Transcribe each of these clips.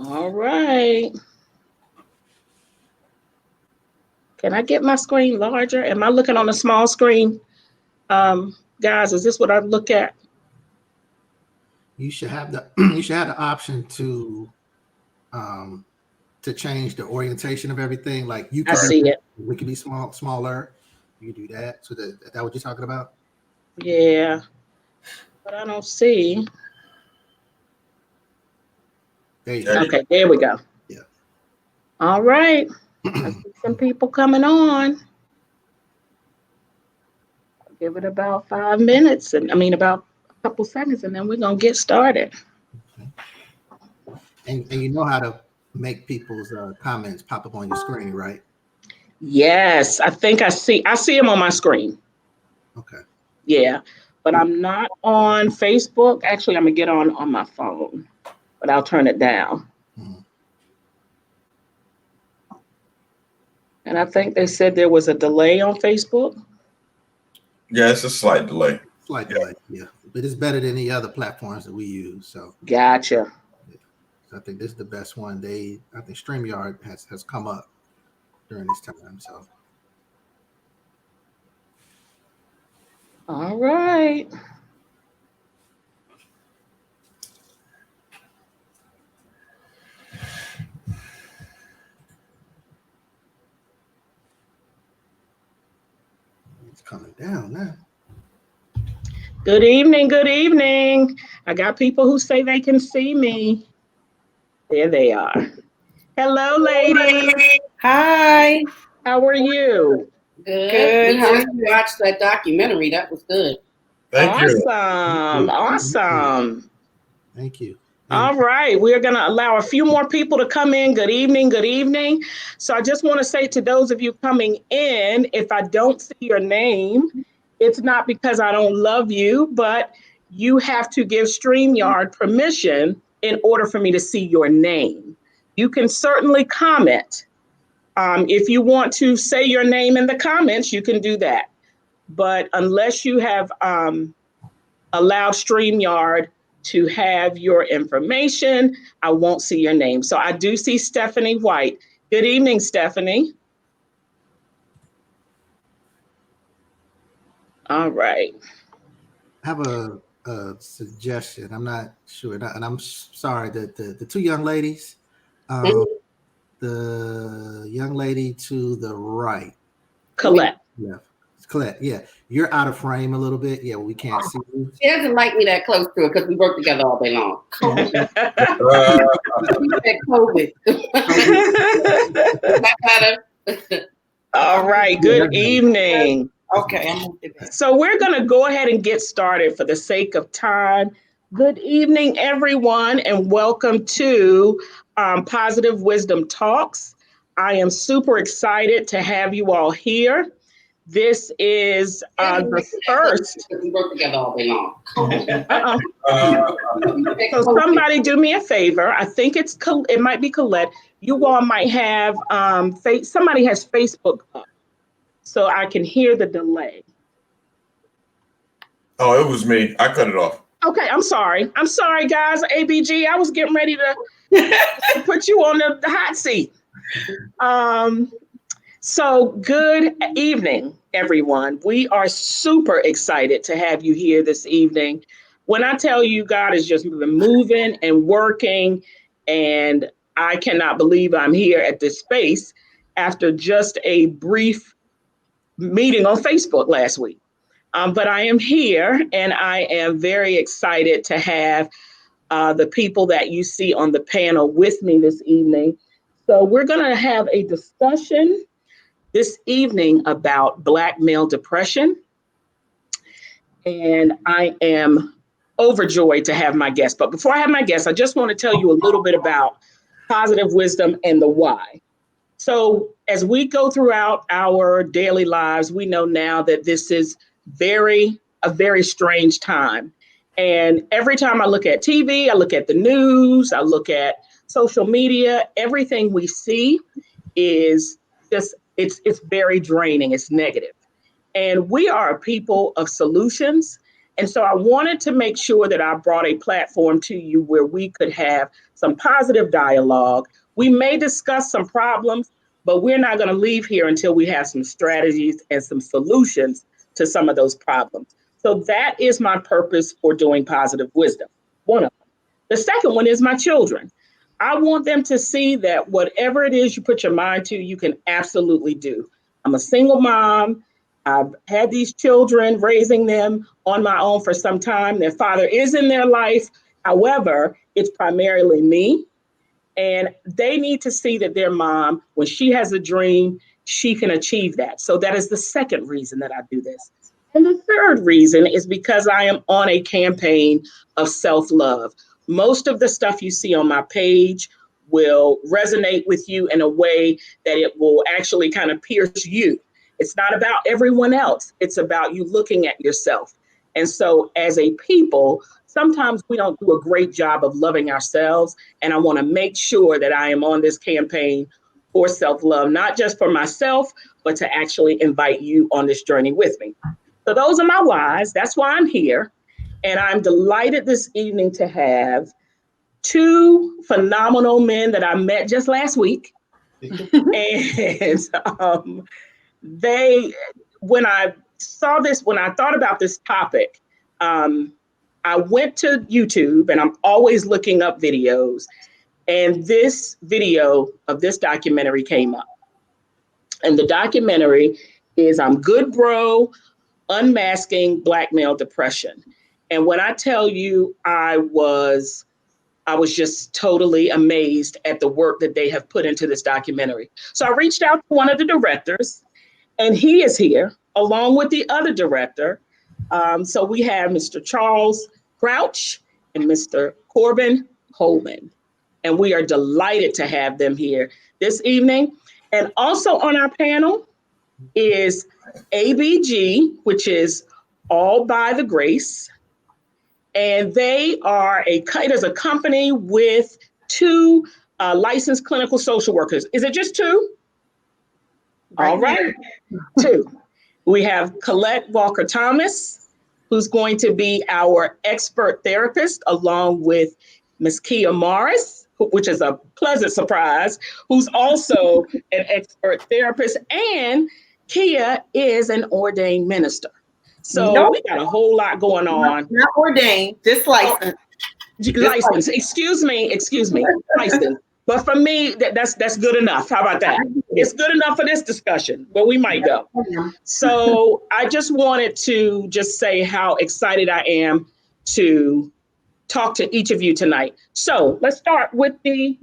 All right. Can I get my screen larger? Am I looking on a small screen? Guys, is this what I look at? You should have the option to change the orientation of everything. Like you I can see it. We can be smaller. You can do that. So that what you're talking about? Yeah, but I don't see. There you go. Okay, there we go. Yeah. All right. I see some people coming on. I'll give it about 5 minutes, and about a couple seconds, and then we're gonna get started. And you know how to make people's comments pop up on your screen, right? Yes, I think I see them on my screen. Okay. Yeah, but I'm not on Facebook. Actually, I'm gonna get on my phone, but I'll turn it down. Mhm. And I think they said there was a delay on Facebook. Yeah, it's a slight delay. Slight delay, yeah. But it's better than the other platforms that we use. So Gotcha. I think this is the best one. I think StreamYard has come up during this time. So All right. it's coming down now. Good evening. Good evening. I got people who say they can see me. There they are. Hello, ladies. Hi. How are you? Good. We just watched that documentary. That was good. Thank you. Awesome. Thank you. All right, we're going to allow a few more people to come in. Good evening, good evening. So I just want to say to those of you coming in, if I don't see your name, it's not because I don't love you, but you have to give StreamYard permission in order for me to see your name. You can certainly comment. If you want to say your name in the comments, you can do that. But unless you have allowed StreamYard to have your information, I won't see your name. So I do see Stephanie White. Good evening, Stephanie. All right. I have a suggestion. I'm not sure, and I'm sorry that the two young ladies, the young lady to the right, Colette. Yeah, Colette. Yeah, you're out of frame a little bit. Yeah, we can't see you. She doesn't like me that close to her because we work together all day long. COVID. All right. Good evening. Okay. So we're going to go ahead and get started for the sake of time. Good evening, everyone, and welcome to Positive Wisdom Talks. I am super excited to have you all here. This is the first. We work together all day long. So somebody do me a favor. I think it might be Colette. You all might have somebody has Facebook up, so I can hear the delay. Oh, it was me. I cut it off. Okay, I'm sorry. I'm sorry, guys. ABG, I was getting ready to put you on the hot seat. So good evening, everyone. We are super excited to have you here this evening. When I tell you God is just moving and working, and I cannot believe I'm here at this space after just a brief meeting on Facebook last week. But I am here, and I am very excited to have the people that you see on the panel with me this evening. So we're going to have a discussion this evening about Black male depression. And I am overjoyed to have my guest. But before I have my guest, I just want to tell you a little bit about positive wisdom and the why. So as we go throughout our daily lives, we know now that this is a very strange time. And every time I look at TV, I look at the news, I look at social media, everything we see is just, it's very draining, it's negative. And we are a people of solutions. And so I wanted to make sure that I brought a platform to you where we could have some positive dialogue. We may discuss some problems, but we're not going to leave here until we have some strategies and some solutions to some of those problems. So that is my purpose for doing Positive Wisdom. One of them. The second one is my children. I want them to see that whatever it is you put your mind to, you can absolutely do. I'm a single mom. I've had these children, raising them on my own for some time. Their father is in their life. However, it's primarily me. And they need to see that their mom, when she has a dream, she can achieve that. So that is the second reason that I do this. And the third reason is because I am on a campaign of self-love. Most of the stuff you see on my page will resonate with you in a way that it will actually kind of pierce you. It's not about everyone else. It's about you looking at yourself. And so as a people, sometimes we don't do a great job of loving ourselves. And I want to make sure that I am on this campaign for self-love, not just for myself, but to actually invite you on this journey with me. So those are my whys. That's why I'm here. And I'm delighted this evening to have two phenomenal men that I met just last week. And when I saw this, when I thought about this topic, I went to YouTube, and I'm always looking up videos. And this video of this documentary came up. And the documentary is I'm Good Bro, Unmasking Black Male Depression. And when I tell you, I was just totally amazed at the work that they have put into this documentary. So I reached out to one of the directors, and he is here along with the other director. So we have Mr. Charles Crouch and Mr. Corbin Coleman. And we are delighted to have them here this evening. And also on our panel is ABG, which is All by the Grace. And it is a company with two licensed clinical social workers. Is it just two? All right, two. We have Colette Walker-Thomas, who's going to be our expert therapist, along with Ms. Kia Morris, which is a pleasant surprise, who's also an expert therapist. And Kia is an ordained minister. So we got a whole lot going on. Not ordained, just licensed. License. Excuse me. License. But for me, that's good enough. How about that? It's good enough for this discussion, but we might go. So I just wanted to just say how excited I am to talk to each of you tonight. So let's start with the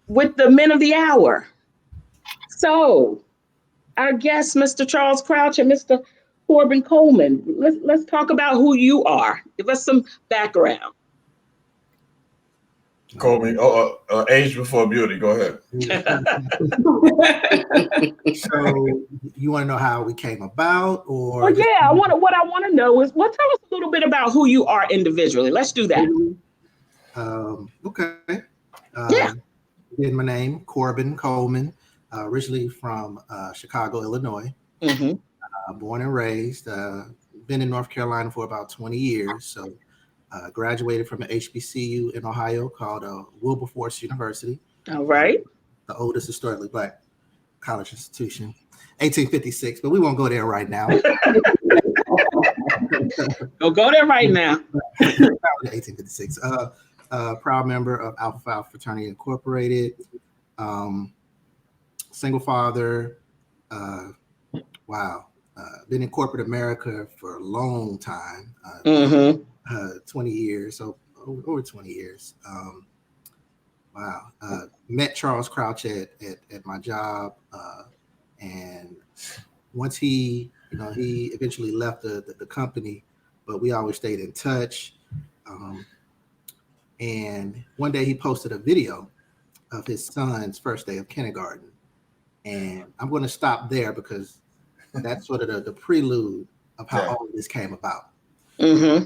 men of the hour. So our guests, Mr. Charles Crouch and Mr. Corbin Coleman, let's talk about who you are. Give us some background. Corbin, age before beauty. Go ahead. So you want to know how we came about, or? Well, yeah, what I want to know is, tell us a little bit about who you are individually. Let's do that. Okay. Yeah. Again, my name, Corbin Coleman, originally from Chicago, Illinois. Mm-hmm. Born and raised. Been in North Carolina for about 20 years. So graduated from an HBCU in Ohio called Wilberforce University. All right. The oldest historically Black college institution, 1856, but we won't go there right now. Go there right now. 1856. Proud member of Alpha Phi Fraternity Incorporated. Single father. Wow. Been in corporate America for a long time. 20 years, so over 20 years. Wow. Met Charles Crouch at my job. And once he eventually left the company, but we always stayed in touch. And one day he posted a video of his son's first day of kindergarten. And I'm going to stop there because that's sort of the prelude of how all of this came about. Mm-hmm.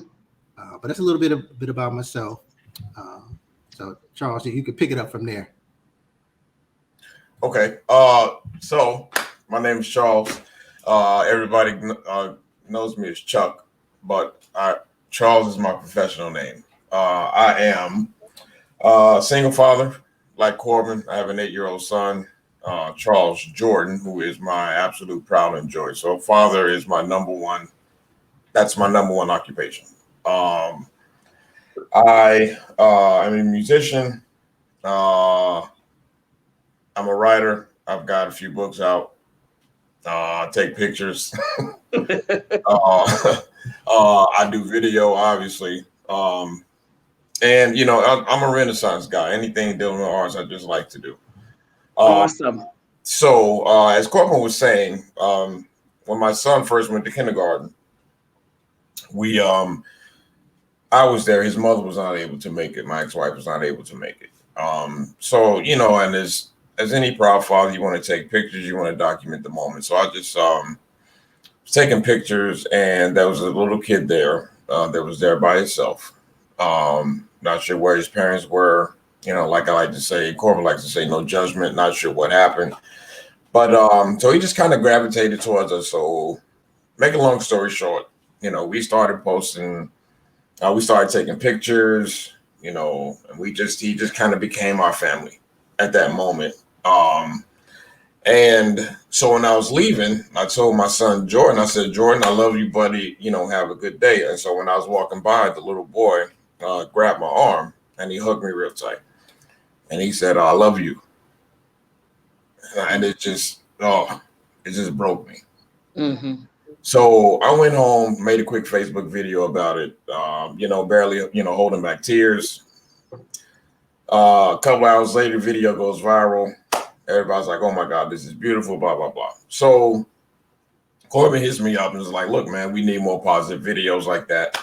But that's a little bit about myself. So Charles, you can pick it up from there. Okay. So my name is Charles. Everybody knows me as Chuck, but Charles is my professional name. I am a single father, like Corbin. I have an 8-year-old son, Charles Jordan, who is my absolute pride and joy. So father is my number one. That's my number one occupation. I am a musician. I'm a writer. I've got a few books out. Take pictures. I do video, obviously. And, I'm a Renaissance guy. Anything dealing with arts, I just like to do. Awesome. So, as Corbin was saying, when my son first went to kindergarten, I was there. His mother was not able to make it. My ex-wife was not able to make it. So, and as any proud father, you want to take pictures, you want to document the moment. So I just was taking pictures, and there was a little kid there that was there by himself. Not sure where his parents were. Like I like to say, Corbin likes to say, no judgment, not sure what happened. But so he just kind of gravitated towards us. So make a long story short, we started posting, we started taking pictures, and he just kind of became our family at that moment. And so when I was leaving, I told my son, Jordan, I said, Jordan, I love you, buddy. Have a good day. And so when I was walking by, the little boy grabbed my arm and he hugged me real tight. And he said, I love you. And it just broke me. Mm-hmm. So I went home, made a quick Facebook video about it, barely, holding back tears. A couple hours later, video goes viral. Everybody's like, oh my God, this is beautiful, blah, blah, blah. So Corbin hits me up and is like, look, man, we need more positive videos like that.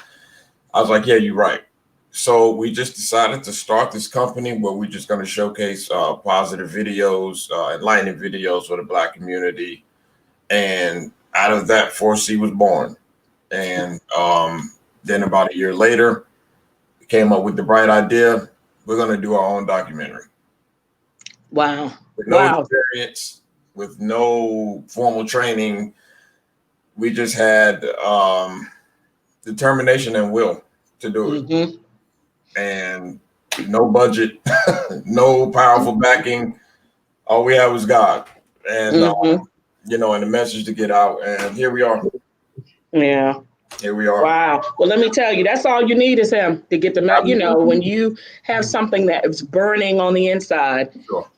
I was like, yeah, you're right. So we just decided to start this company where we're just going to showcase positive videos, enlightening videos for the Black community. And out of that, 4C was born. And then about a year later, we came up with the bright idea. We're going to do our own documentary. Wow. With no experience, with no formal training, we just had determination and will to do it. Mm-hmm. And no budget, no powerful backing. All we had was God. And, and the message to get out. And here we are. Yeah. Here we are. Wow. Well, let me tell you, that's all you need is him to get the, when you have something that is burning on the inside, Sure.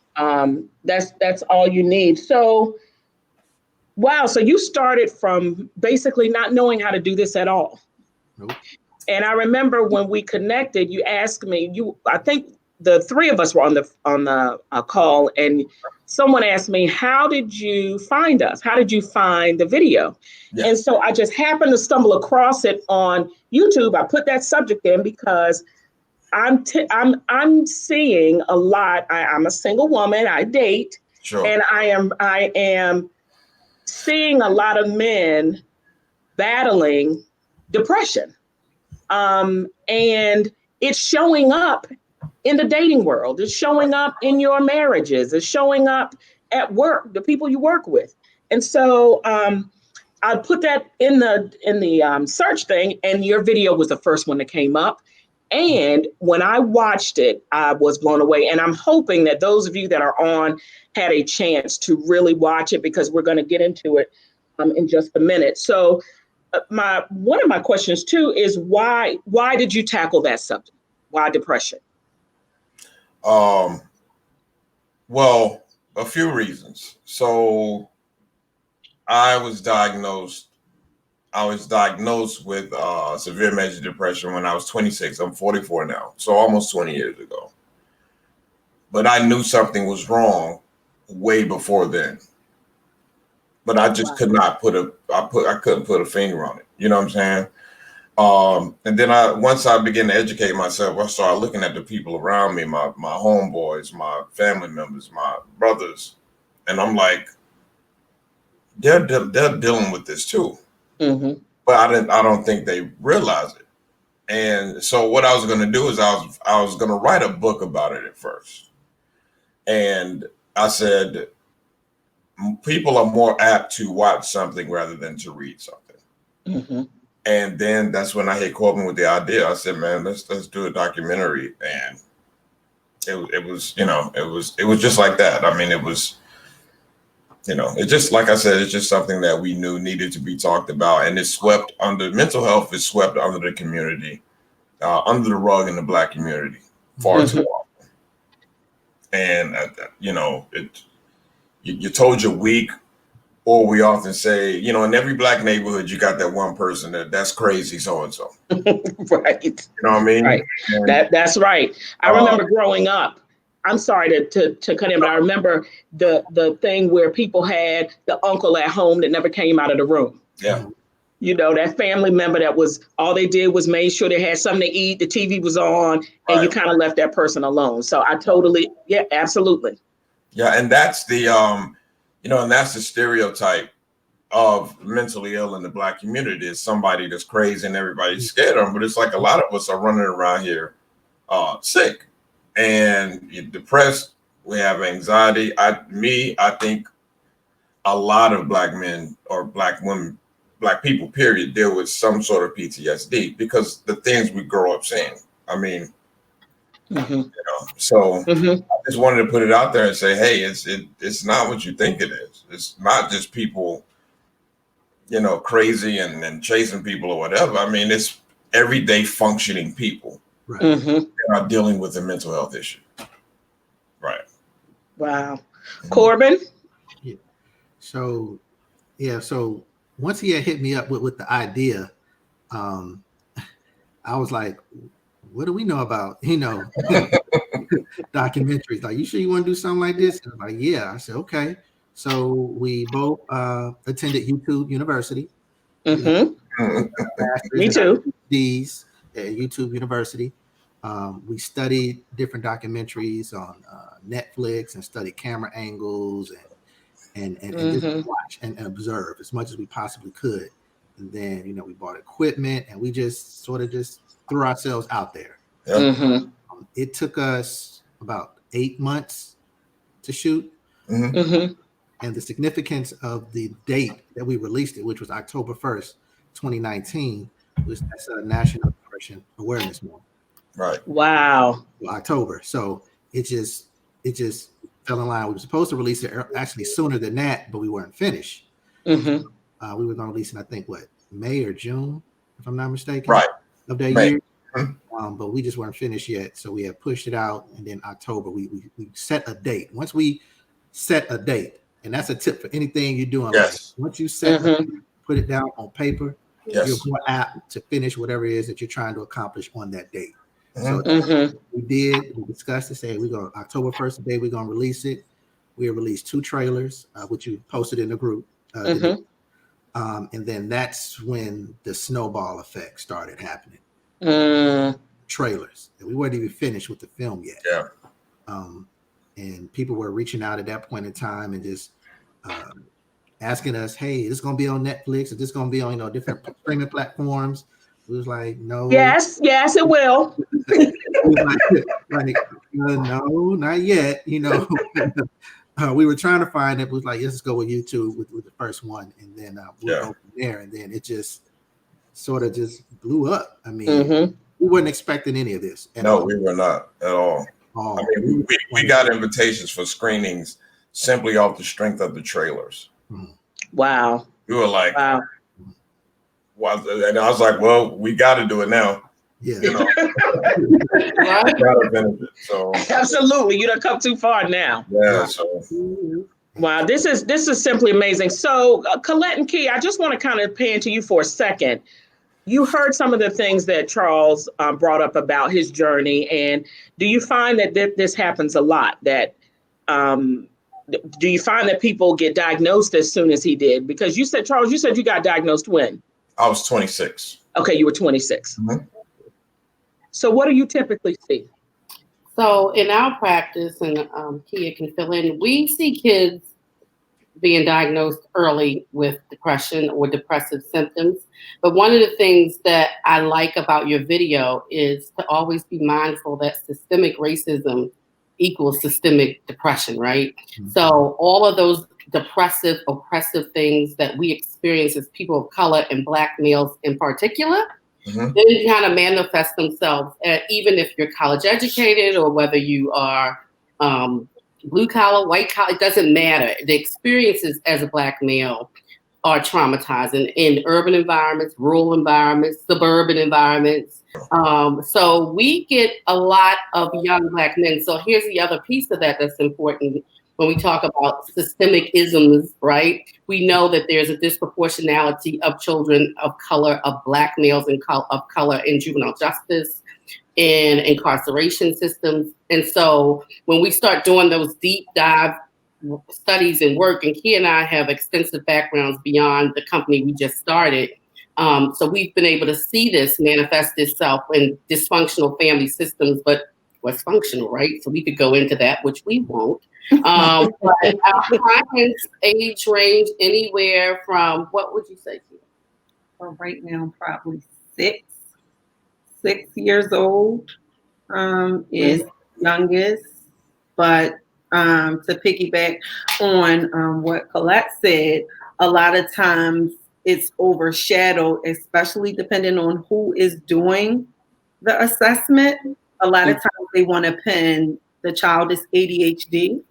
That's all you need. So, wow. So you started from basically not knowing how to do this at all. Nope. And I remember when we connected, you asked me, I think the three of us were on the call, and someone asked me, how did you find us? How did you find the video? Yeah. And so I just happened to stumble across it on YouTube. I put that subject in because I'm seeing a lot. I'm a single woman. I date, sure. And I am seeing a lot of men battling depression, and it's showing up in the dating world. It's showing up in your marriages. It's showing up at work, the people you work with. And so I put that in the search thing, and your video was the first one that came up. And when I watched it, I was blown away. And I'm hoping that those of you that are on had a chance to really watch it, because we're going to get into it in just a minute. So one of my questions too is why did you tackle that subject? Why depression? Well, a few reasons. So I was diagnosed with severe major depression when I was 26. I'm 44 now, so almost 20 years ago. But I knew something was wrong way before then. But I just could not I couldn't put a finger on it. You know what I'm saying? And then once I began to educate myself, I started looking at the people around me, my homeboys, my family members, my brothers, and I'm like, they're dealing with this too. Mm-hmm. But I don't think they realize it. And so what I was going to do is I was going to write a book about it at first. And I said, people are more apt to watch something rather than to read something. Mm-hmm. And then that's when I hit Corbin with the idea. I said, man, let's do a documentary. And it was, you know, it was just like that. I mean, it was, you know, it just, like I said, it's just something that we knew needed to be talked about. And it's swept under, mental health is swept under the community, under the rug in the Black community far too often. And, you know, you're told you're weak, or we often say, you know, in every Black neighborhood, you got that one person that's crazy so-and-so. Right. You know what I mean? Right. And, That's right. I remember growing up. I'm sorry to cut in, but I remember the thing where people had the uncle at home that never came out of the room. Yeah. You know, that family member that was, all they did was made sure they had something to eat, the TV was on, and you kind of left that person alone. So I totally, yeah, absolutely. Yeah, and that's the, you know, and that's the stereotype of mentally ill in the Black community, is somebody that's crazy and everybody's scared of them. But it's like a lot of us are running around here sick and you're depressed. We have anxiety. I think a lot of Black men or Black women, Black people, period, deal with some sort of PTSD because the things we grow up seeing. I mean, you know, so I just wanted to put it out there and say, hey, it's not what you think it is. It's not just people, you know, crazy and chasing people or whatever. I mean, it's everyday functioning people that are dealing with a mental health issue. Right. Wow. Corbin? Yeah. So once he had hit me up with the idea, I was like, what do we know about, you know, documentaries? Like, you sure you want to do something like this? And I'm like, yeah. I said, okay. So we both attended YouTube University. Me too. These at YouTube University. We studied different documentaries on Netflix and studied camera angles and just watch and observe as much as we possibly could. And then, you know, we bought equipment and we just sort of just threw ourselves out there. It took us about 8 months to shoot. And the significance of the date that we released it, which was October 1st, 2019, was that's a National Depression Awareness Month. Right. Wow. October. So it just fell in line. We were supposed to release it actually sooner than that, but we weren't finished. We were going to release it, I think, May or June, if I'm not mistaken. Right. Of that year. But we just weren't finished yet. So we had pushed it out. And then October, we set a date. Once we set a date, and that's a tip for anything you're doing. Yes. Like, once you set a date, put it down on paper, yes, you're more apt to finish whatever it is that you're trying to accomplish on that date. So we discussed it, say we're going October 1st day, we're going to release it. We released 2 trailers, which you posted in the group. And then that's when the snowball effect started happening. Trailers. And we weren't even finished with the film yet. Yeah. And people were reaching out at that point in time and just asking us, hey, is this going to be on Netflix? Is this going to be on, you know, different streaming platforms? We was like, no. Yes, it will. No, not yet. You know, we were trying to find it. It was like, let's go with YouTube with the first one, and then we'll go from there. And then it just sort of just blew up. I mean, we weren't expecting any of this. No, we were not at all. I mean, we got invitations for screenings simply off the strength of the trailers. Wow. We were like, wow. And I was like, well, we got to do it now. Yeah. You know, so absolutely, you done come too far now. Yeah. So wow, this is simply amazing. So Colette and Key, I just want to kind of pan to you for a second. You heard some of the things that Charles brought up about his journey, and do you find that this happens a lot? That do you find that people get diagnosed as soon as he did? Because you said, Charles, you got diagnosed when? I was 26. Okay, you were 26. So what do you typically see? So in our practice, and Kia can fill in, we see kids being diagnosed early with depression or depressive symptoms. But one of the things that I like about your video is to always be mindful that systemic racism equals systemic depression, right? So all of those depressive, oppressive things that we experience as people of color and Black males in particular, they kind of manifest themselves, even if you're college educated or whether you are blue collar, white collar, it doesn't matter. The experiences as a Black male are traumatizing in urban environments, rural environments, suburban environments. So we get a lot of young Black men. So here's the other piece of that that's important. When we talk about systemic isms, right? We know that there's a disproportionality of children of color, of Black males of color in juvenile justice, in incarceration systems. And so when we start doing those deep dive studies and work, and Kia and I have extensive backgrounds beyond the company we just started. So we've been able to see this manifest itself in dysfunctional family systems, but what's functional, right? So we could go into that, which we won't. But our clients age range anywhere from, what would you say, Kia? Well, right now, probably 6 years old is youngest. But to piggyback on what Colette said, a lot of times it's overshadowed, especially depending on who is doing the assessment. A lot of times they want to pin the child as ADHD.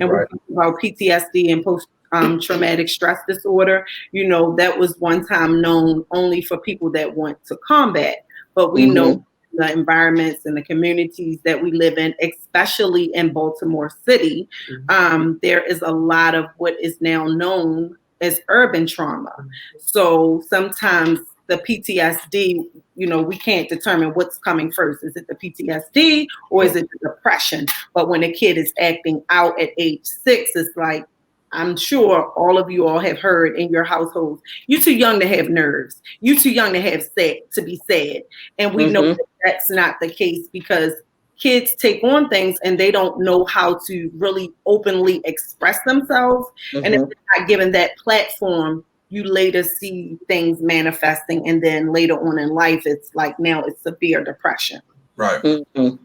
And we talk about PTSD and post-traumatic stress disorder. You know, that was one time known only for people that want to combat. But we know the environments and the communities that we live in, especially in Baltimore City, there is a lot of what is now known as urban trauma. So sometimes the PTSD, you know, we can't determine what's coming first. Is it the PTSD or is it the depression? But when a kid is acting out at age 6, it's like, I'm sure all of you all have heard in your households, you're too young to have nerves. You're too young to have to be sad. And we know that that's not the case, because kids take on things and they don't know how to really openly express themselves. And if they're not given that platform, you later see things manifesting. And then later on in life, it's like now it's severe depression. Right. And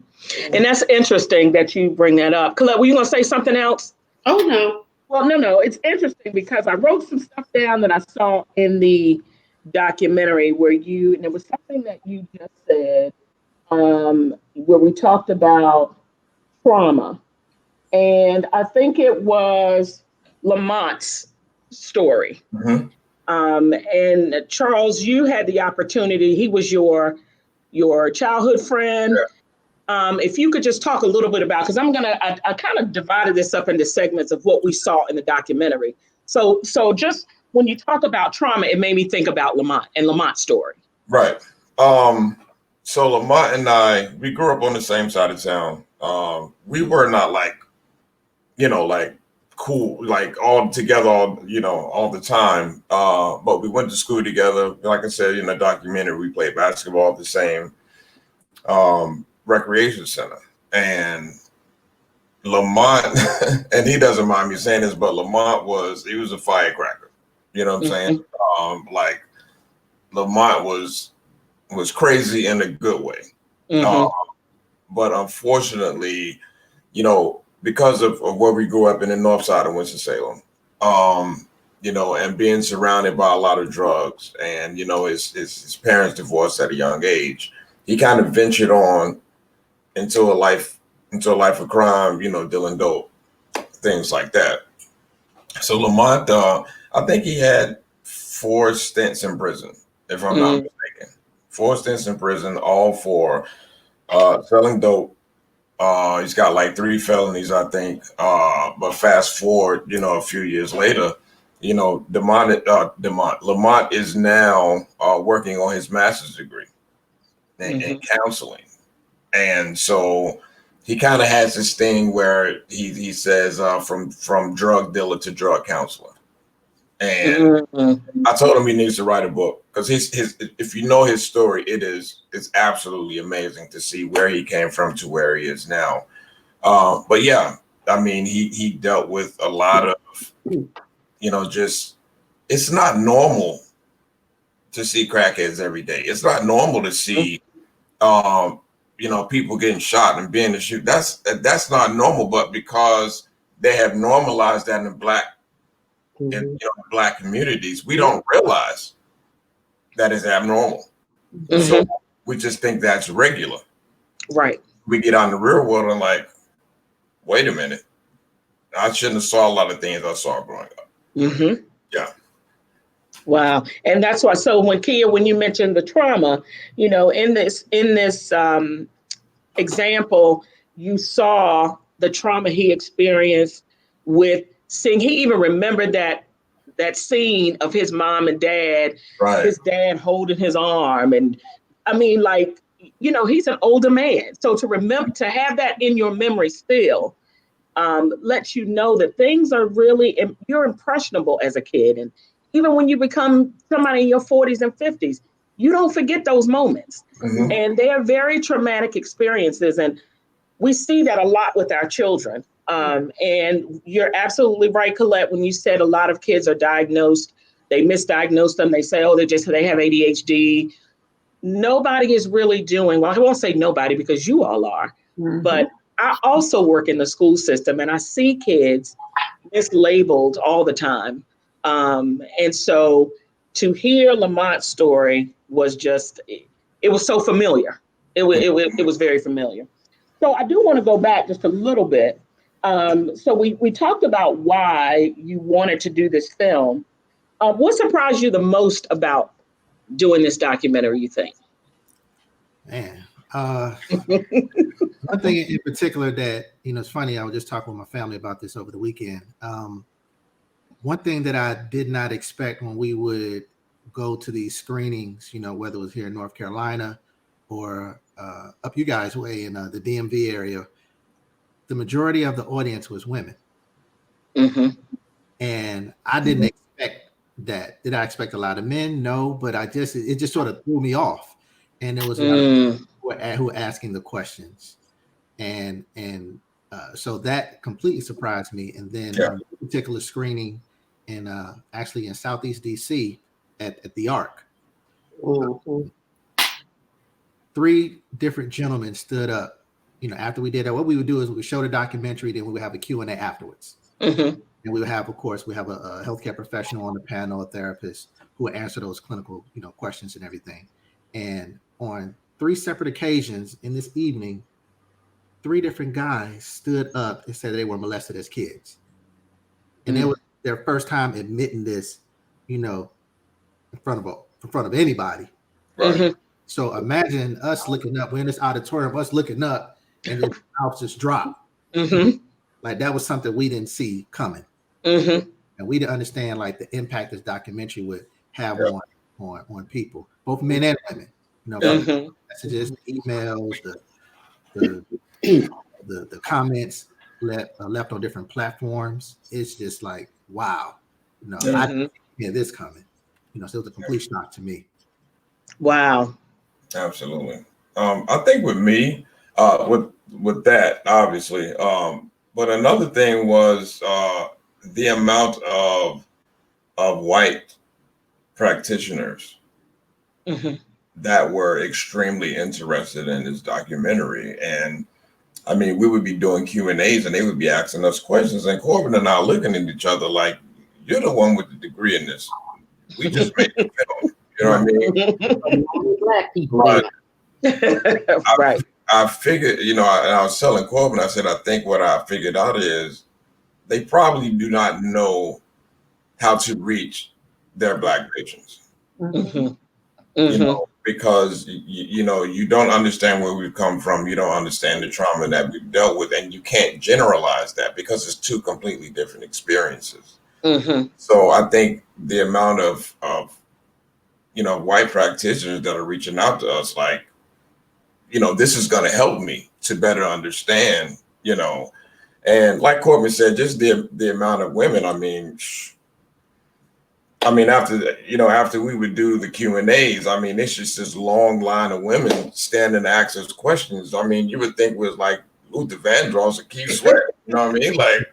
that's interesting that you bring that up. Colette, were you going to say something else? Oh, no. Well, no. It's interesting because I wrote some stuff down that I saw in the documentary and it was something that you just said, where we talked about trauma. And I think it was Lamont's story. And Charles, you had the opportunity, he was your childhood friend. If you could just talk a little bit about, because I kind of divided this up into segments of what we saw in the documentary. So just when you talk about trauma, it made me think about Lamont and Lamont's story. Right. So Lamont and we grew up on the same side of town. We were not like cool, like all together, all the time. But we went to school together. Like I said, in the documentary, we played basketball at the same recreation center. And Lamont, and he doesn't mind me saying this, but Lamont was a firecracker. You know what I'm saying? Like Lamont was crazy in a good way. But unfortunately, because of where we grew up in the north side of Winston-Salem, and being surrounded by a lot of drugs, and his parents divorced at a young age, he kind of ventured on into a life of crime, dealing dope, things like that. So Lamont, I think he had 4 stints in prison, if I'm not mistaken. 4 stints in prison, all for selling dope. He's got like 3 felonies, I think. But fast forward, a few years later, Lamont is now working on his master's degree in counseling. And so he kind of has this thing where he says from drug dealer to drug counselor. And I told him he needs to write a book, because his if you know his story, it's absolutely amazing to see where he came from to where he is now. But yeah, I mean, he dealt with a lot of, just, it's not normal to see crackheads every day. It's not normal to see, people getting shot and being shoot. That's not normal, but because they have normalized that in the Black in Black communities, we don't realize that is abnormal. Mm-hmm. So we just think that's regular. Right. We get out in the real world and like, wait a minute, I shouldn't have saw a lot of things I saw growing up. Mm-hmm. Yeah. Wow. And that's why, so when you mentioned the trauma, in this example, you saw the trauma he experienced with seeing, he even remembered that scene of his mom and dad, Right. his dad holding his arm. And I mean, like, he's an older man. So to remember, to have that in your memory still lets you know that things are really, you're impressionable as a kid. And even when you become somebody in your 40s and 50s, you don't forget those moments. Mm-hmm. And they are very traumatic experiences. And we see that a lot with our children. And you're absolutely right, Colette, when you said a lot of kids are diagnosed, they misdiagnose them. They say, oh, they have ADHD. Nobody is really doing, well, I won't say nobody because you all are, but I also work in the school system and I see kids mislabeled all the time. And so to hear Lamont's story was just, it was so familiar. It was very familiar. So I do want to go back just a little bit. So we talked about why you wanted to do this film. What surprised you the most about doing this documentary, you think? Man, one thing in particular that, it's funny, I was just talking with my family about this over the weekend. One thing that I did not expect when we would go to these screenings, whether it was here in North Carolina or up you guys' way in the DMV area, the majority of the audience was women. Mm-hmm. And I didn't expect that. Did I expect a lot of men? No, but it just sort of threw me off. And there was a lot of people who were asking the questions. And so that completely surprised me. And then a particular screening actually in Southeast DC at the Arc. 3 different gentlemen stood up. After we did that, what we would do is we would show the documentary, then we would have a Q&A afterwards. Mm-hmm. And we would have, of course, a healthcare professional on the panel, a therapist who would answer those clinical, questions and everything. And on 3 separate occasions in this evening, 3 different guys stood up and said they were molested as kids. And it was their first time admitting this, in front of anybody. Right. Mm-hmm. So imagine us looking up, we're in this auditorium, us looking up, and the mouth just dropped. Mm-hmm. Like that was something we didn't see coming. Mm-hmm. And we didn't understand like the impact this documentary would have on people, both men and women. Messages, emails, the comments left on different platforms. It's just like, wow, I didn't hear this coming. So it was a complete shock to me. Wow. Absolutely. I think with me, with that, obviously, but another thing was the amount of white practitioners that were extremely interested in this documentary. And I mean, we would be doing Q&As and they would be asking us questions, and Corbin and I looking at each other like, you're the one with the degree in this. We just made the film. You know what I mean? Black people. Right. I figured, and I was telling Corbin, I said, I think what I figured out is they probably do not know how to reach their Black patients. Because, you don't understand where we've come from. You don't understand the trauma that we've dealt with. And you can't generalize that because it's 2 completely different experiences. So I think the amount of white practitioners that are reaching out to us, like, this is going to help me to better understand, and like Corbin said, just the amount of women. I mean, after we would do the Q&As, I mean, it's just this long line of women standing to ask us questions. I mean, you would think it was like Luther Vandross and Keith Sweat, you know what I mean? Like,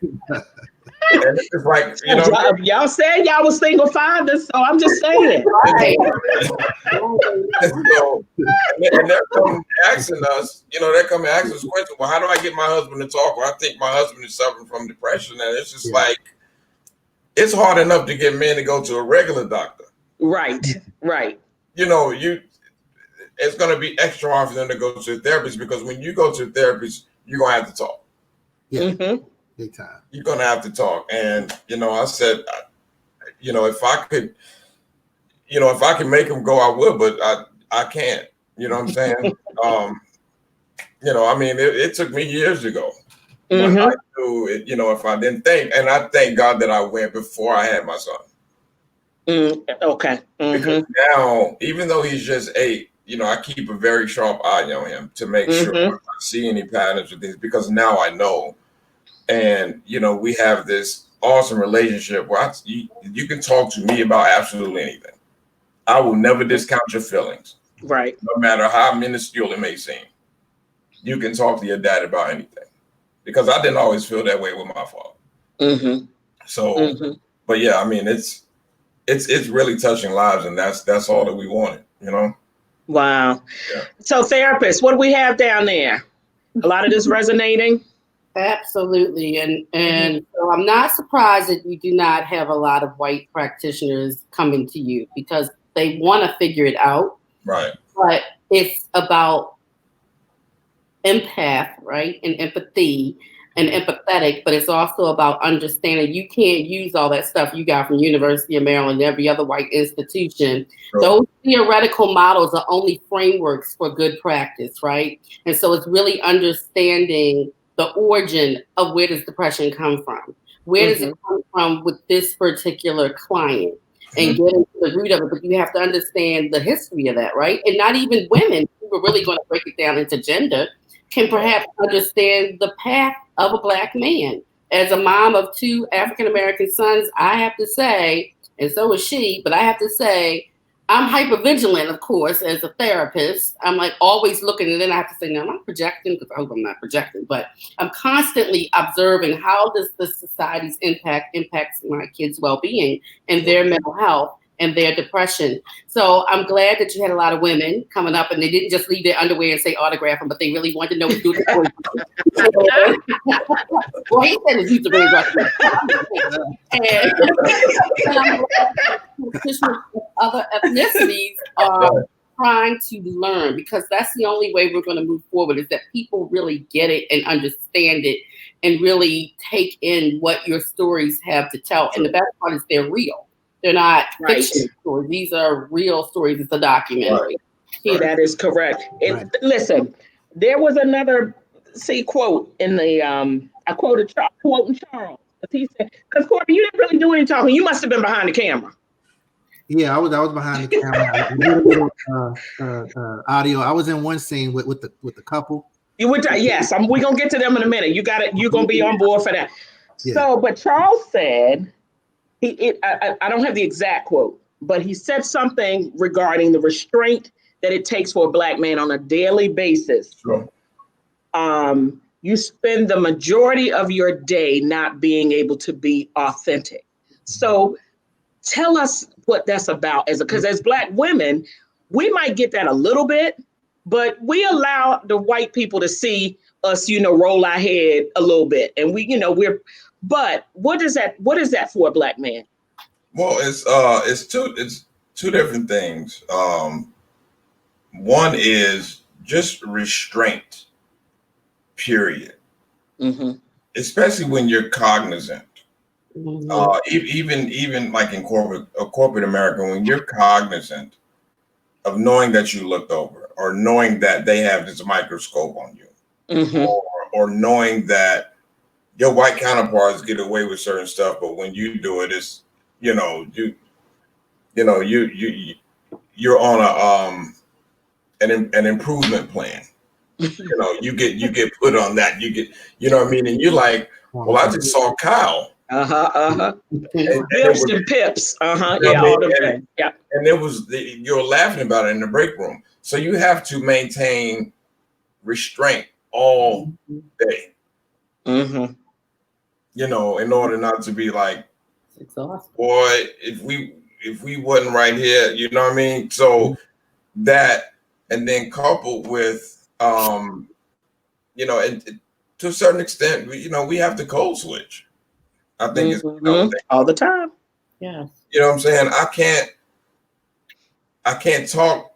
and it's like, y'all said y'all was single fathers, so I'm just saying. And they're coming asking us, they're coming asking us questions. Well, how do I get my husband to talk? Well, I think my husband is suffering from depression, and it's just like, it's hard enough to get men to go to a regular doctor. Right. It's going to be extra hard for them to go to a therapist, because when you go to a therapist, you're going to have to talk. Yeah, big time. You're going to have to talk. And, I said, if I could make them go, I would, but I can't. You know what I'm saying? It took me years to go. But I knew it, if I didn't think, and I thank God that I went before I had my son. Okay. Because now, even though he's just 8, I keep a very sharp eye on him to make sure if I see any patterns or things, because now I know. And, we have this awesome relationship where you can talk to me about absolutely anything. I will never discount your feelings. Right. No matter how minuscule it may seem. You can talk to your dad about anything. Because I didn't always feel that way with my father. So, but yeah, it's really touching lives, and that's all that we wanted, Wow. Yeah. So therapists, what do we have down there? A lot of this resonating? Absolutely. And so I'm not surprised that you do not have a lot of white practitioners coming to you, because they want to figure it out. Right. But it's about empath, right? And empathy and empathetic, but it's also about understanding. You can't use all that stuff you got from University of Maryland and every other white institution. Sure. Those theoretical models are only frameworks for good practice, right? And so it's really understanding the origin of where does depression come from? Where does it come from with this particular client? And getting to the root of it, but you have to understand the history of that, right? And not even women who are really going to break it down into gender can perhaps understand the path of a Black man. As a mom of 2 African-American sons, I have to say, and so is she, but I have to say, I'm hypervigilant, of course, as a therapist. I'm like always looking, and then I have to say, no, I'm not projecting, because I hope I'm not projecting, but I'm constantly observing how does the society's impacts my kids' well-being and their mental health and their depression. So I'm glad that you had a lot of women coming up, and they didn't just leave their underwear and say autograph them, but they really wanted to know what to do with the well, he said it's used to bring and other ethnicities are trying to learn, because that's the only way we're going to move forward, is that people really get it and understand it and really take in what your stories have to tell. And the best part is they're real. They're not fiction stories. These are real stories. It's a documentary. Yeah, that is correct. And listen, there was another quote in the I quoted quoting Charles. He said, because Corbin, you didn't really do any talking. You must have been behind the camera. Yeah, I was behind the camera. Audio. I was in one scene with the couple. You would, yes. We're gonna get to them in a minute. You got it. You're gonna be on board for that. Yeah. So, but Charles said, I don't have the exact quote, but he said something regarding the restraint that it takes for a Black man on a daily basis. Sure. You spend the majority of your day not being able to be authentic. So tell us what that's about, because as Black women, we might get that a little bit, but we allow the white people to see us, roll our head a little bit. And but what is that for a Black man? Well, it's two different things. One is just restraint, period. Especially when you're cognizant. Even like in corporate America, when you're cognizant of knowing that you looked over, or knowing that they have this microscope on you, or knowing that your white counterparts get away with certain stuff, but when you do it, it's you're on an improvement plan. You get put on that. You get, what I mean, and you're like, well, I just saw Kyle. Bips and pips. Yeah, all the time. Yeah. And you're laughing about it in the break room. So you have to maintain restraint all day. In order not to be like, boy, if we wasn't right here, you know what I mean? So that, and then coupled with, and to a certain extent, we have to code switch. I think it's all the time. Yeah. You know what I'm saying? I can't talk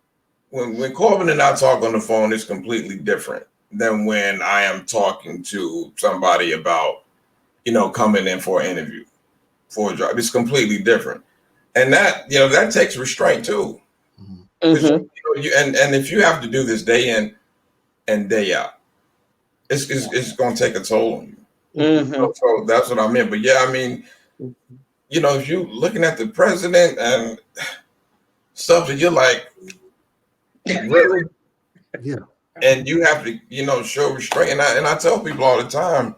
when Corbin and I talk on the phone, it's completely different than when I am talking to somebody about, coming in for an interview, for a job. It's completely different. And that, that takes restraint too. And if you have to do this day in and day out, it's going to take a toll on you. So that's what I meant. But yeah, I mean, if you're looking at the president and stuff that you're like, really? Yeah. And you have to, show restraint. And I tell people all the time,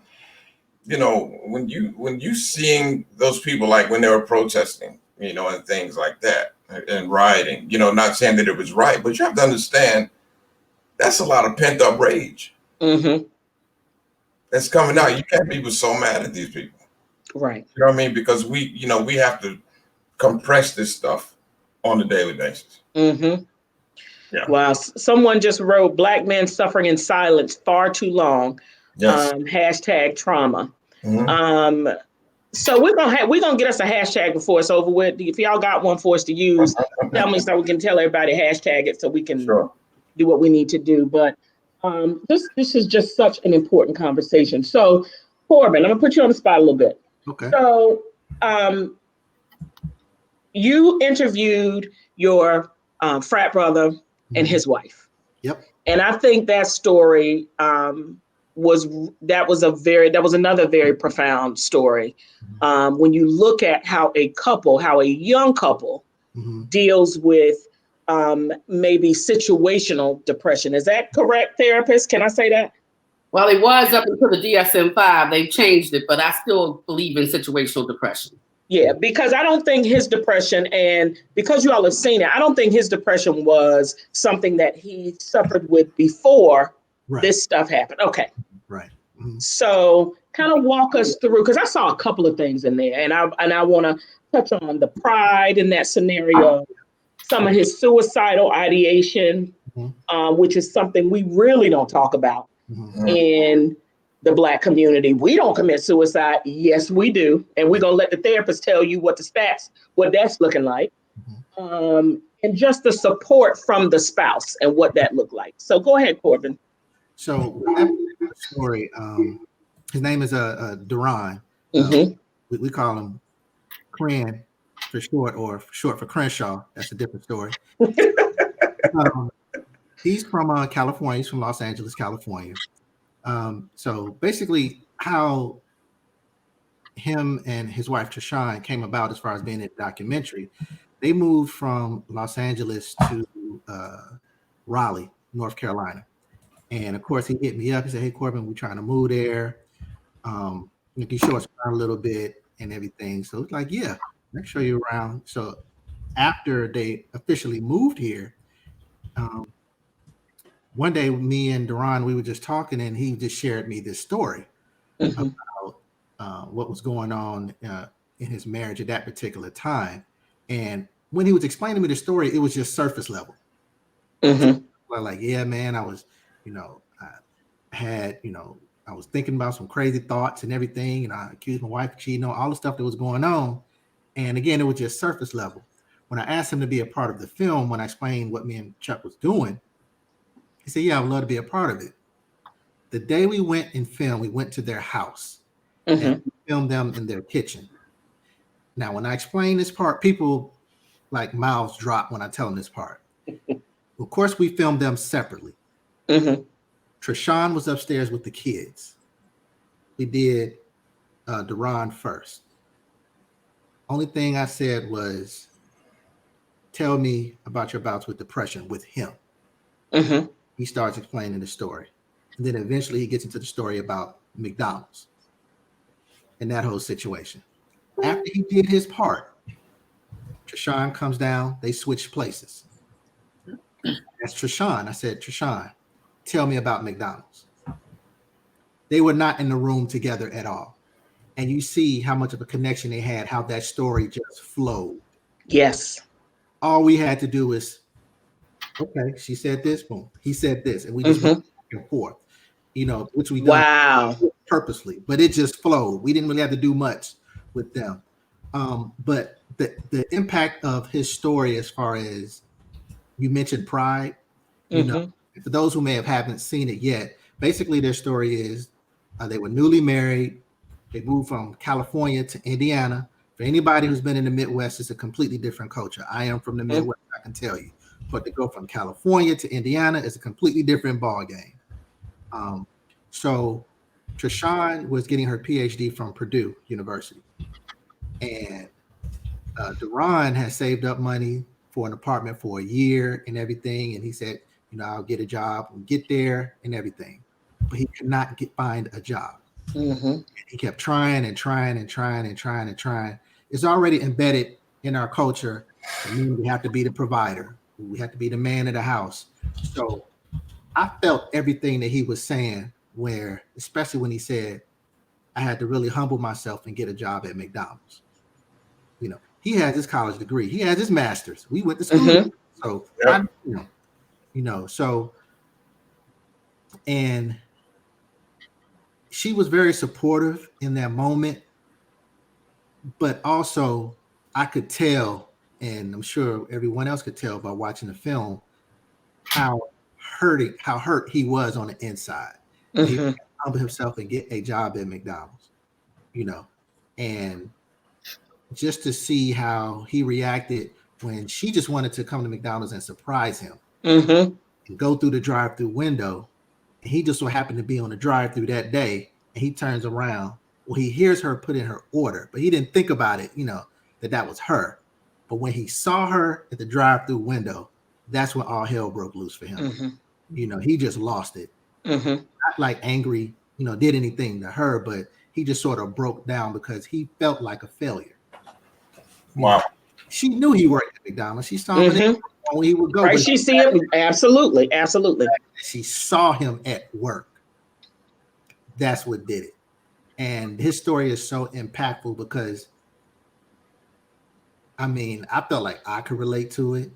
when you seeing those people, like when they were protesting, and things like that and rioting, not saying that it was right, but you have to understand that's a lot of pent up rage. That's coming out. You can't be so mad at these people. Right. You know what I mean? Because we have to compress this stuff on a daily basis. Yeah. Wow. Someone just wrote, Black men suffering in silence far too long. Yes. Hashtag trauma. So we're gonna get us a hashtag before it's over with. If y'all got one for us to use, tell me so we can tell everybody hashtag it so we can do what we need to do. But this is just such an important conversation. So Corbin, I'm gonna put you on the spot a little bit. Okay. So you interviewed your frat brother and his wife. Yep. And I think that story was another very profound story. When you look at how a young couple deals with maybe situational depression. Is that correct, therapist? Can I say that? Well, it was up until the DSM-5. They changed it, but I still believe in situational depression. Yeah, because I don't think his depression, and because you all have seen it, I don't think his depression was something that he suffered with before this stuff happened. Okay. Right. So kind of walk us through, because I saw a couple of things in there, and I want to touch on the pride in that scenario, some of his suicidal ideation, which is something we really don't talk about in the Black community. We don't commit suicide. Yes, we do. And we're going to let the therapist tell you what that's looking like. And just the support from the spouse and what that looked like. So go ahead, Corbin. So that story, his name is Duran. We call him Cran for short, or short for Crenshaw. That's a different story. He's from California. He's from Los Angeles, California. So basically how him and his wife Trishan came about as far as being in the documentary, they moved from Los Angeles to Raleigh, North Carolina. And of course he hit me up. He said, "Hey Corbin, we're trying to move there. You can show us around a little bit and everything." So it's like, yeah, I can show you around. So after they officially moved here, one day, me and Duran, we were just talking, and he just shared me this story about what was going on in his marriage at that particular time. And when he was explaining to me the story, it was just surface level. Like, yeah, man, I was, I was thinking about some crazy thoughts and everything, and I accused my wife of cheating, all the stuff that was going on. And again, it was just surface level. When I asked him to be a part of the film, when I explained what me and Chuck was doing, he said, "Yeah, I would love to be a part of it." The day we went and filmed, we went to their house and filmed them in their kitchen. Now, when I explain this part, people like mouths drop when I tell them this part. Of course, we filmed them separately. Trishan was upstairs with the kids. We did Duran first. Only thing I said was, "Tell me about your bouts with depression with him." He starts explaining the story. And then eventually he gets into the story about McDonald's and that whole situation. After he did his part, Trishan comes down, they switch places. That's Trishan. I said, "Trishan, tell me about McDonald's." They were not in the room together at all. And you see how much of a connection they had, how that story just flowed. Yes. All we had to do is, okay, she said this, boom, he said this, and we just went back and forth, which we done purposely, but it just flowed. We didn't really have to do much with them. But the impact of his story, as far as you mentioned pride, you know, for those who haven't seen it yet, basically their story is they were newly married. They moved from California to Indiana. For anybody who's been in the Midwest, it's a completely different culture. I am from the Midwest, I can tell you. But to go from California to Indiana is a completely different ball game. So Trishawn was getting her PhD from Purdue University. And Deron had saved up money for an apartment for a year and everything. And he said, you know, I'll get a job and get there and everything. But he could not find a job. He kept trying and trying and trying and trying and trying. It's already embedded in our culture. We have to be the provider. We have to be the man of the house. So I felt everything that he was saying, especially when he said, I had to really humble myself and get a job at McDonald's. You know, he has his college degree. He has his master's. We went to school. So, and she was very supportive in that moment, but also I could tell, and I'm sure everyone else could tell by watching the film, how hurt he was on the inside. He humbled himself and get a job at McDonald's, you know, and just to see how he reacted when she just wanted to come to McDonald's and surprise him and go through the drive-through window. And he just so happened to be on the drive-through that day, and he turns around. Well, he hears her put in her order, but he didn't think about it, you know, that was her. But when he saw her at the drive-through window, that's when all hell broke loose for him. You know, he just lost it. Not like angry, you know, did anything to her, but he just sort of broke down because he felt like a failure. Wow. She knew he worked at McDonald's. She saw him when he would go. Right, she see him. Absolutely. She saw him at work. That's what did it. And his story is so impactful because, I mean, I felt like I could relate to it.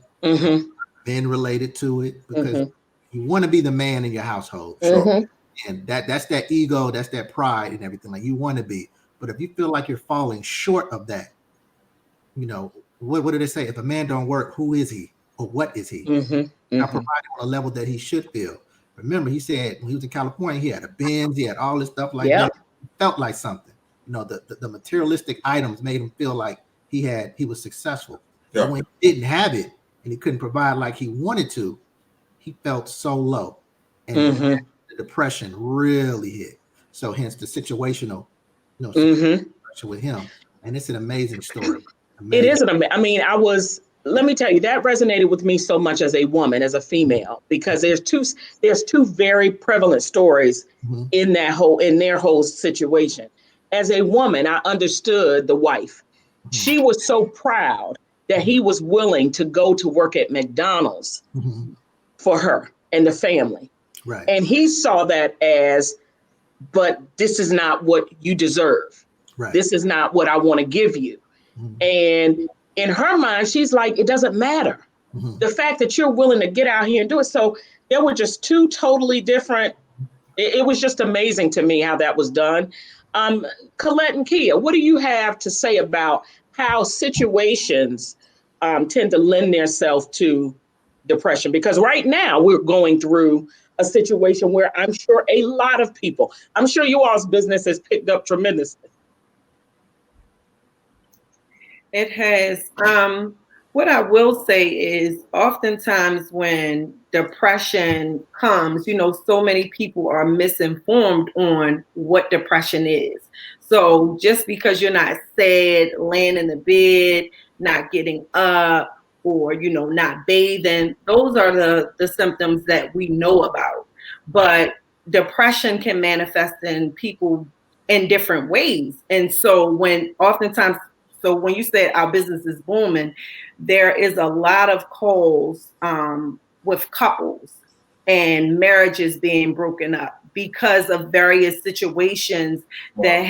Ben related to it because you want to be the man in your household. And that's that ego, that's that pride and everything. Like you want to be. But if you feel like you're falling short of that, you know, what did they say? If a man don't work, who is he? Or what is he? Not providing on a level that he should feel. Remember, he said when he was in California, he had a Benz, he had all this stuff like that. He felt like something. You know, the materialistic items made him feel like he was successful. But when he didn't have it and he couldn't provide like he wanted to, he felt so low. And the depression really hit. So hence the situational, you know, situation with him. And it's an amazing story. It is let me tell you, that resonated with me so much as a woman, as a female, because there's two very prevalent stories in their whole situation. As a woman, I understood the wife. She was so proud that he was willing to go to work at McDonald's for her and the family. Right. And he saw that as, but this is not what you deserve. Right. This is not what I want to give you. And in her mind, she's like, it doesn't matter. The fact that you're willing to get out here and do it. So there were just two totally different. It was just amazing to me how that was done. Colette and Kia, what do you have to say about how situations tend to lend themselves to depression? Because right now we're going through a situation where I'm sure a lot of people, I'm sure you all's business has picked up tremendously. It has. What I will say is oftentimes when depression comes, you know, so many people are misinformed on what depression is. So just because you're not sad, laying in the bed, not getting up, or, you know, not bathing, those are the symptoms that we know about. But depression can manifest in people in different ways. And so when you said our business is booming, there is a lot of calls with couples and marriages being broken up because of various situations that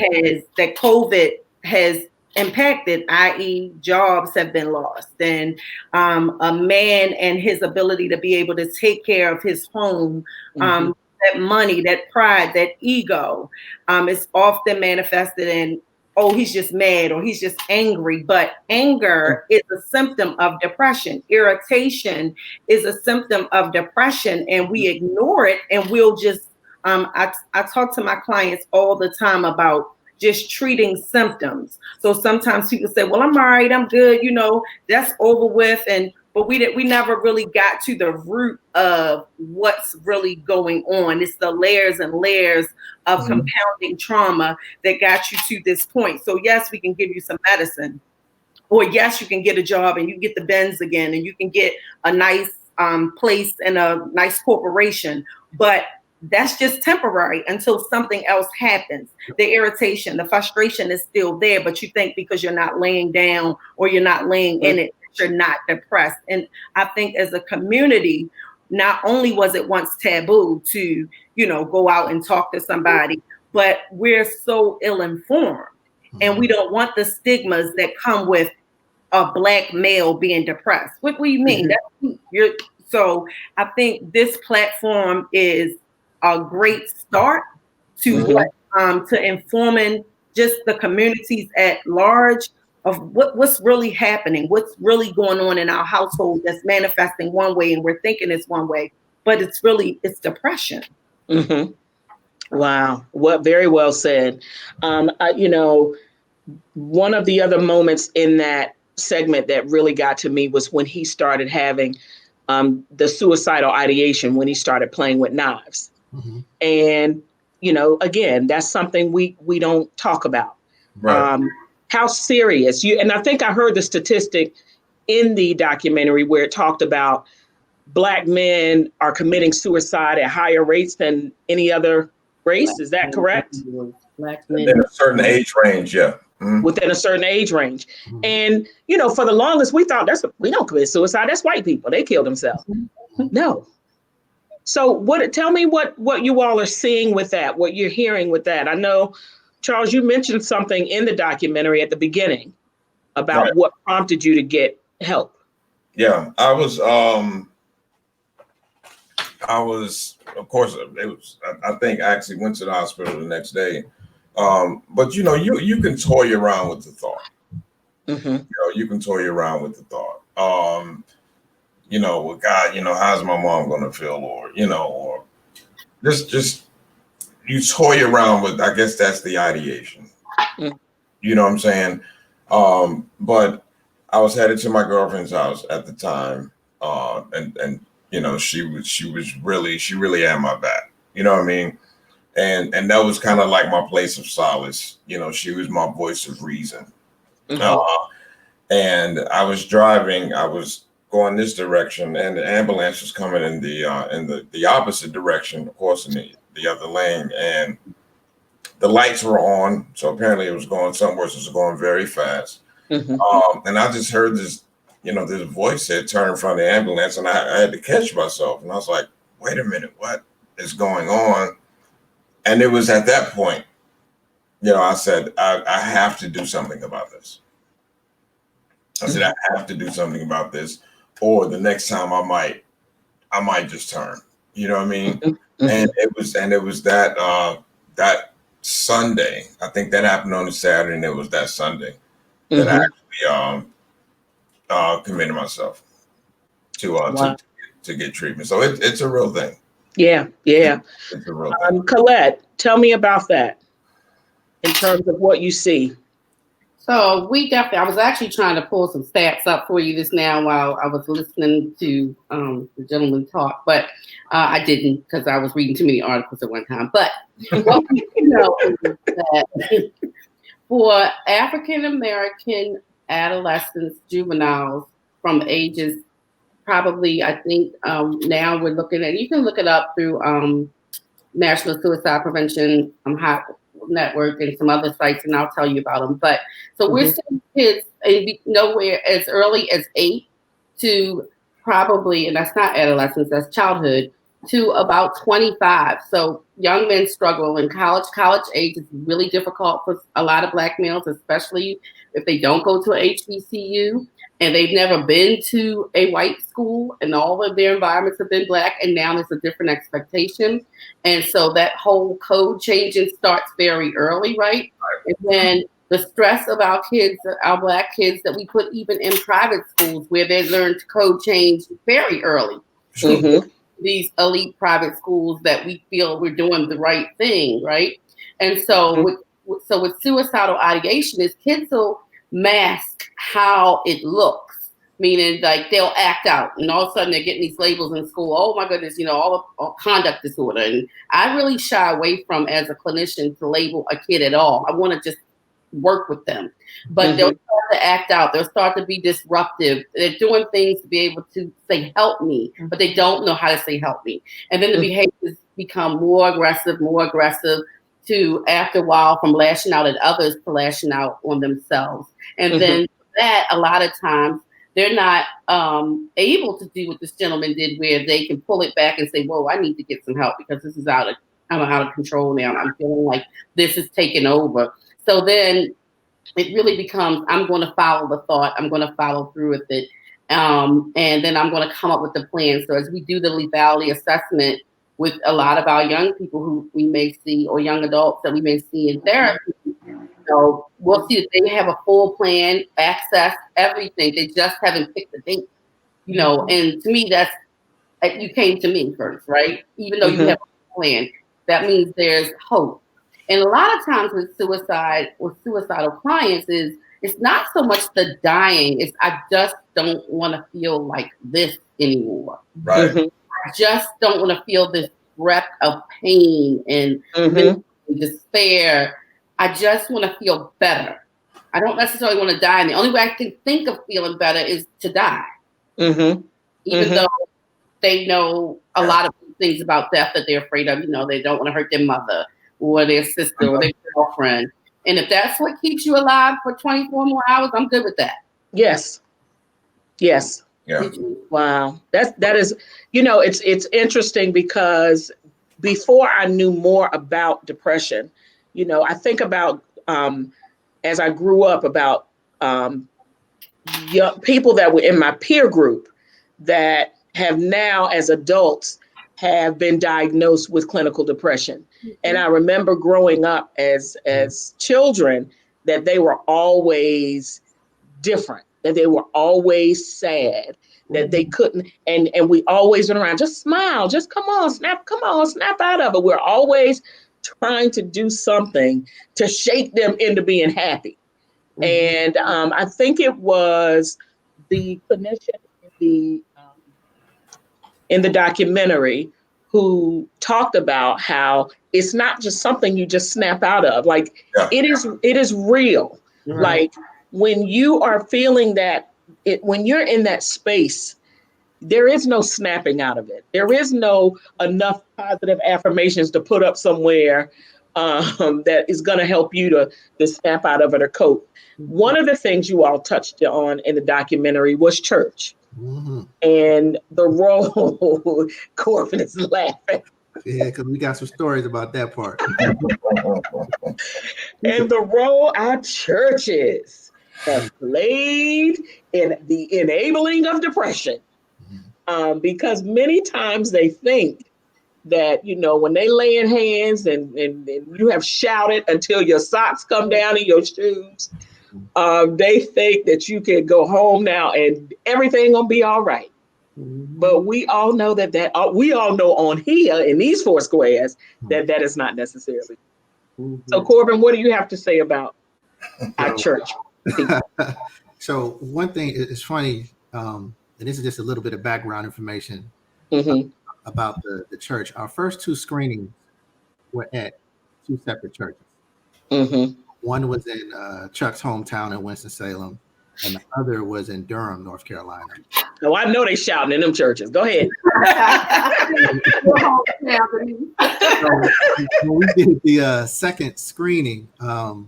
COVID has impacted, i.e. jobs have been lost, and a man and his ability to be able to take care of his home, that money, that pride, that ego is often manifested in oh, he's just mad or he's just angry. But anger is a symptom of depression. Irritation is a symptom of depression, and we ignore it, and we'll just, I talk to my clients all the time about just treating symptoms. So sometimes people say, well, I'm all right, I'm good, that's over with. But we never really got to the root of what's really going on. It's the layers and layers of compounding trauma that got you to this point. So yes, we can give you some medicine, or yes, you can get a job and you get the Benz again, and you can get a nice place and a nice corporation, but that's just temporary until something else happens. The irritation, the frustration is still there, but you think because you're not laying down or you're not laying in it, you're not depressed. And I think as a community, not only was it once taboo to, go out and talk to somebody, but we're so ill-informed, and we don't want the stigmas that come with a Black male being depressed. What do you mean? So I think this platform is a great start to to informing just the communities at large of what's really happening, what's really going on in our household that's manifesting one way and we're thinking it's one way, but it's depression. Wow, very well said. One of the other moments in that segment that really got to me was when he started having the suicidal ideation, when he started playing with knives. And, again, that's something we don't talk about. Right. How serious and I think I heard the statistic in the documentary where it talked about Black men are committing suicide at higher rates than any other race. Is that correct? Black men. Within a certain age range, yeah. Within a certain age range. And, for the longest, we thought we don't commit suicide. That's white people. They kill themselves. No. So tell me what you all are seeing with that, what you're hearing with that. I know, Charles, you mentioned something in the documentary at the beginning about what prompted you to get help. Yeah, I was, of course, I think I actually went to the hospital the next day. But you can toy around with the thought. You can toy around with the thought. Well, God, how's my mom going to feel? Or just you toy around with, I guess that's the ideation. You know what I'm saying? But I was headed to my girlfriend's house at the time. And she really had my back. You know what I mean? And that was kind of like my place of solace. She was my voice of reason. And I was driving, I was going this direction, and the ambulance was coming in the opposite direction, of course, in the other lane. And the lights were on, so apparently it was going somewhere. So it was going very fast. And I just heard this, this voice said, "Turn in front of the ambulance," and I had to catch myself, and I was like, "Wait a minute, what is going on?" And it was at that point, I said, I have to do something about this. I said, I have to do something about this, or the next time I might just turn. You know what I mean? And it was that Sunday. I think that happened on a Saturday, and it was that Sunday that I actually committed myself to get treatment. So it's a real thing. Yeah. It's a real thing. Colette, tell me about that in terms of what you see. So I was actually trying to pull some stats up for you just now while I was listening to the gentleman talk, but I didn't because I was reading too many articles at one time. But what we know is that for African-American adolescents, juveniles from ages, probably, I think now we're looking at, you can look it up through National Suicide Prevention Network and some other sites, and I'll tell you about them. But so we're seeing kids nowhere as early as 8 to probably, and that's not adolescence, that's childhood, to about 25. So young men struggle in college. College age is really difficult for a lot of Black males, especially if they don't go to a HBCU and they've never been to a white school and all of their environments have been Black, and now there's a different expectation. And so that whole code changing starts very early, right? And then the stress of our kids, our Black kids that we put even in private schools where they learn to code change very early. Mm-hmm. These elite private schools that we feel we're doing the right thing, right? And so with suicidal ideation is kids will mask how it looks, meaning like they'll act out and all of a sudden they're getting these labels in school. Oh my goodness, all conduct disorder. And I really shy away from, as a clinician, to label a kid at all. I want to just work with them, but they'll start to act out. They'll start to be disruptive. They're doing things to be able to say, help me, but they don't know how to say, help me. And then the behaviors become more aggressive, to, after a while, from lashing out at others to lashing out on themselves. And then that, a lot of times, they're not able to do what this gentleman did, where they can pull it back and say, whoa, I need to get some help because this is I'm out of control now. I'm feeling like this is taking over. So then it really becomes, I'm going to follow the thought. I'm going to follow through with it. And then I'm going to come up with the plan. So as we do the lethality assessment with a lot of our young people who we may see, or young adults that we may see in therapy, we'll see that they have a full plan, access, everything. They just haven't picked the date, and to me, that's, you came to me first, right? Even though you have a plan, that means there's hope. And a lot of times with suicidal clients it's not so much the dying, it's I just don't want to feel like this anymore. Right. I just don't want to feel this breath of pain and despair. I just want to feel better. I don't necessarily want to die. And the only way I can think of feeling better is to die. Even though they know a lot of things about death that they're afraid of. They don't want to hurt their mother or their sister or their girlfriend. And if that's what keeps you alive for 24 more hours, I'm good with that. Yes. Yes. Yeah. Wow. That is, it's interesting because before I knew more about depression, I think about, as I grew up, about young people that were in my peer group that have now, as adults, have been diagnosed with clinical depression. And I remember growing up as children that they were always different, that they were always sad, that they couldn't, and we always went around, just smile, just come on, snap out of it. We're always trying to do something to shake them into being happy. And I think it was the clinician in the documentary who talked about how it's not just something you just snap out of. Like it is real. Like when you are feeling that, when you're in that space, there is no snapping out of it. There is no enough positive affirmations to put up somewhere that is going to help you to snap out of it or cope. One of the things you all touched on in the documentary was church. And the role, Corbin is laughing. Yeah, because we got some stories about that part. And the role our churches have played in the enabling of depression. Because many times they think that, when they lay in hands and you have shouted until your socks come down in your shoes, they think that you can go home now and everything gonna be all right. But we all know we all know on here in these four squares that is not necessarily. So Corbin, what do you have to say about our church? So one thing is funny, and this is just a little bit of background information about the church. Our first two screenings were at two separate churches. One was in Chuck's hometown in Winston-Salem, and the other was in Durham, North Carolina. Oh, I know they shouting in them churches. Go ahead. So, when we did the second screening, and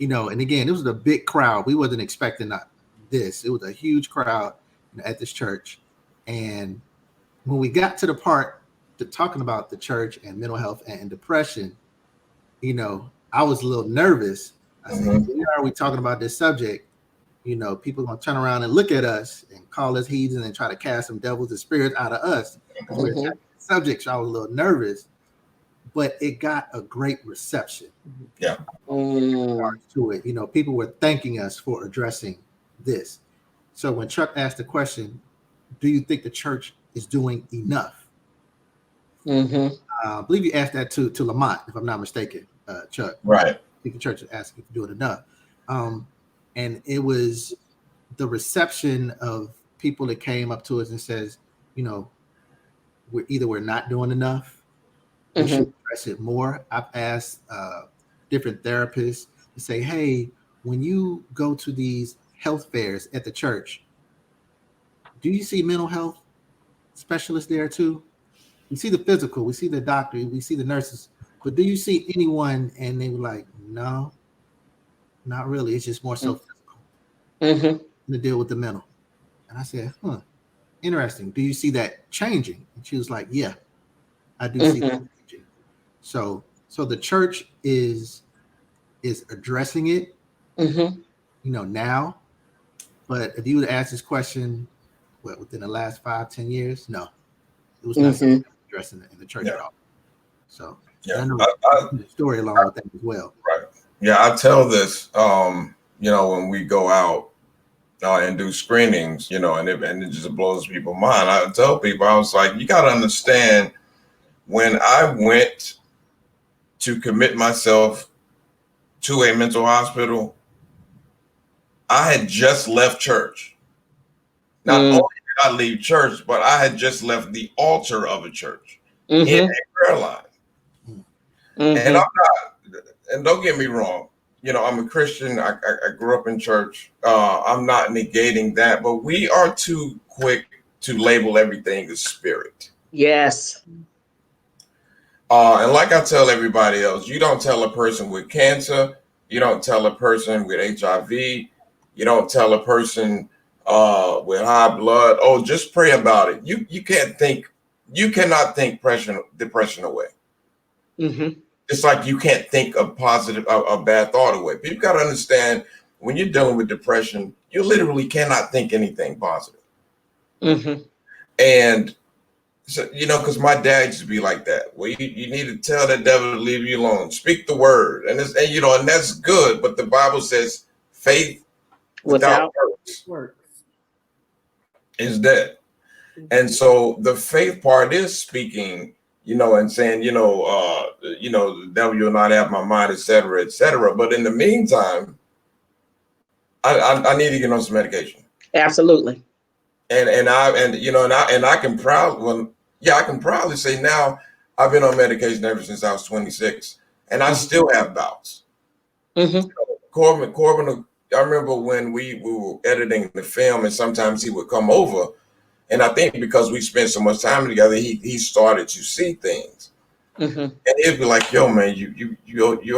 again, it was a big crowd. We wasn't expecting this. It was a huge crowd at this church. And when we got to the part talking about the church and mental health and depression, I was a little nervous. I said, are we talking about this subject? People gonna turn around and look at us and call us heathens and try to cast some devils and spirits out of us. Subject, so I was a little nervous. but it got a great reception. Yeah. To it, you know, people were thanking us for addressing this. So when Chuck asked the question, do you think the church is doing enough? I believe you asked that to Lamont, if I'm not mistaken, Chuck. Right. I think the church is asking if you're doing enough. And it was the reception of people that came up to us and says, you know, we're not doing enough. We should address it more. I've asked different therapists to say, hey, when you go to these health fairs at the church, do you see mental health specialists there too? We see the physical, we see the doctor, we see the nurses, but do you see anyone? And they were like, no, not really. It's just more so physical to deal with the mental. And I said, interesting. Do you see that changing? And she was like, yeah, I do see that changing. So the church is addressing it, you know, now. But if you would ask this question, within the last 5-10 years, no, it was not something addressing in the church at all. So I know the story along with that as well. Right. Yeah, I tell this, you know, when we go out and do screenings, you know, and it just blows people's mind. I tell people, I was like, you got to understand, when I went to commit myself to a mental hospital, I had just left church. Not only did I leave church, but I had just left the altar of a church in a prayer line. And I'm not, and don't get me wrong, you know, I'm a Christian. I grew up in church. I'm not negating that, but we are too quick to label everything as spirit. Yes. And like I tell everybody else, you don't tell a person with cancer, you don't tell a person with HIV, you don't tell a person with high blood, oh, just pray about it. You cannot think depression away. It's like you can't think a bad thought away. But you've got to understand, when you're dealing with depression, you literally cannot think anything positive. And so, you know, because my dad used to be like that. Well, you need to tell the devil to leave you alone. Speak the word, and you know, and that's good. But the Bible says faith without works is dead. And so the faith part is speaking, you know, and saying, you know, the devil will not have my mind, et cetera, et cetera. But in the meantime, I need to get on some medication. Absolutely. And I can proudly say now I've been on medication ever since I was 26, and I still have bouts. Corbin, I remember when we were editing the film, and sometimes he would come over, and I think because we spent so much time together, he started to see things, and he'd be like, "Yo, man, you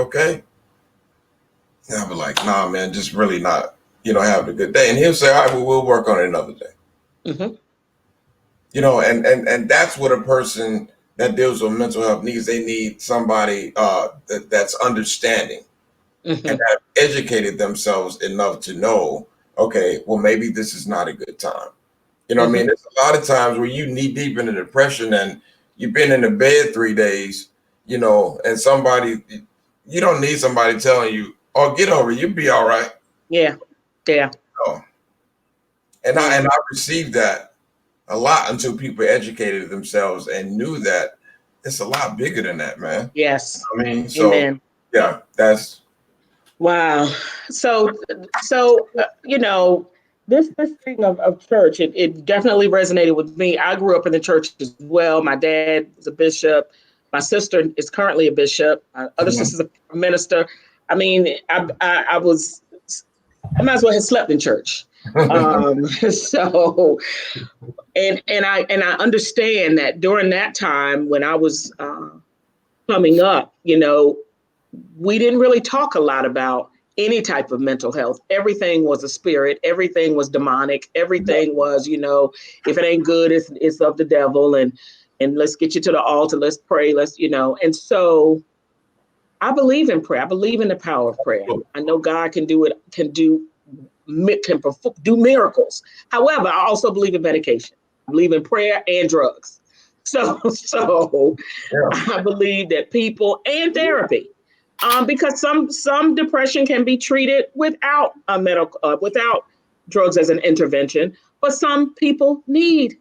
okay?" And I'd be like, "Nah, man, just really not, you know, having a good day." And he'll say, "All right, well, we'll work on it another day." You know, and that's what a person that deals with mental health needs. They need somebody that's understanding and have educated themselves enough to know, okay, well, maybe this is not a good time. You know what I mean? There's a lot of times where you knee deep in a depression and you've been in the bed 3 days, you know, and you don't need somebody telling you, oh, get over it, you'll be all right. Yeah. Yeah. So, and I received that a lot until people educated themselves and knew that it's a lot bigger than that, man. Yes. I mean, so Amen. Yeah, that's wow. So you know, this thing of church, it definitely resonated with me. I grew up in the church as well. My dad was a bishop. My sister is currently a bishop. My other sister's a minister. I mean, I might as well have slept in church. So, and I understand that during that time when I was coming up, you know, we didn't really talk a lot about any type of mental health. Everything was a spirit. Everything was demonic. Everything was, you know, if it ain't good, it's of the devil. And let's get you to the altar. Let's pray. Let's, you know. And so I believe in prayer. I believe in the power of prayer. I know God can do it, can do miracles. However, I also believe in medication. I believe in prayer and drugs. So Yeah. I believe that people and therapy, because some depression can be treated without a medical, without drugs as an intervention, but some people need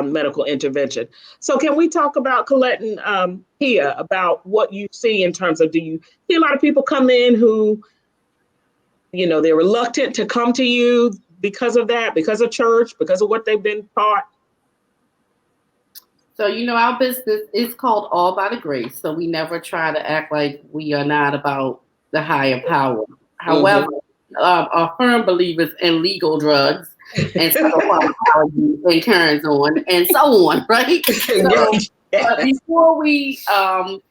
medical intervention. So can we talk about, Colette and Pia, about what you see in terms of, do you see a lot of people come in who, they're reluctant to come to you because of that, because of church, because of what they've been taught? So, our business is called All by the Grace. So we never try to act like we are not about the higher power. However, are firm believers in legal drugs and psychopharmacology and turns on and so on, right? So but before we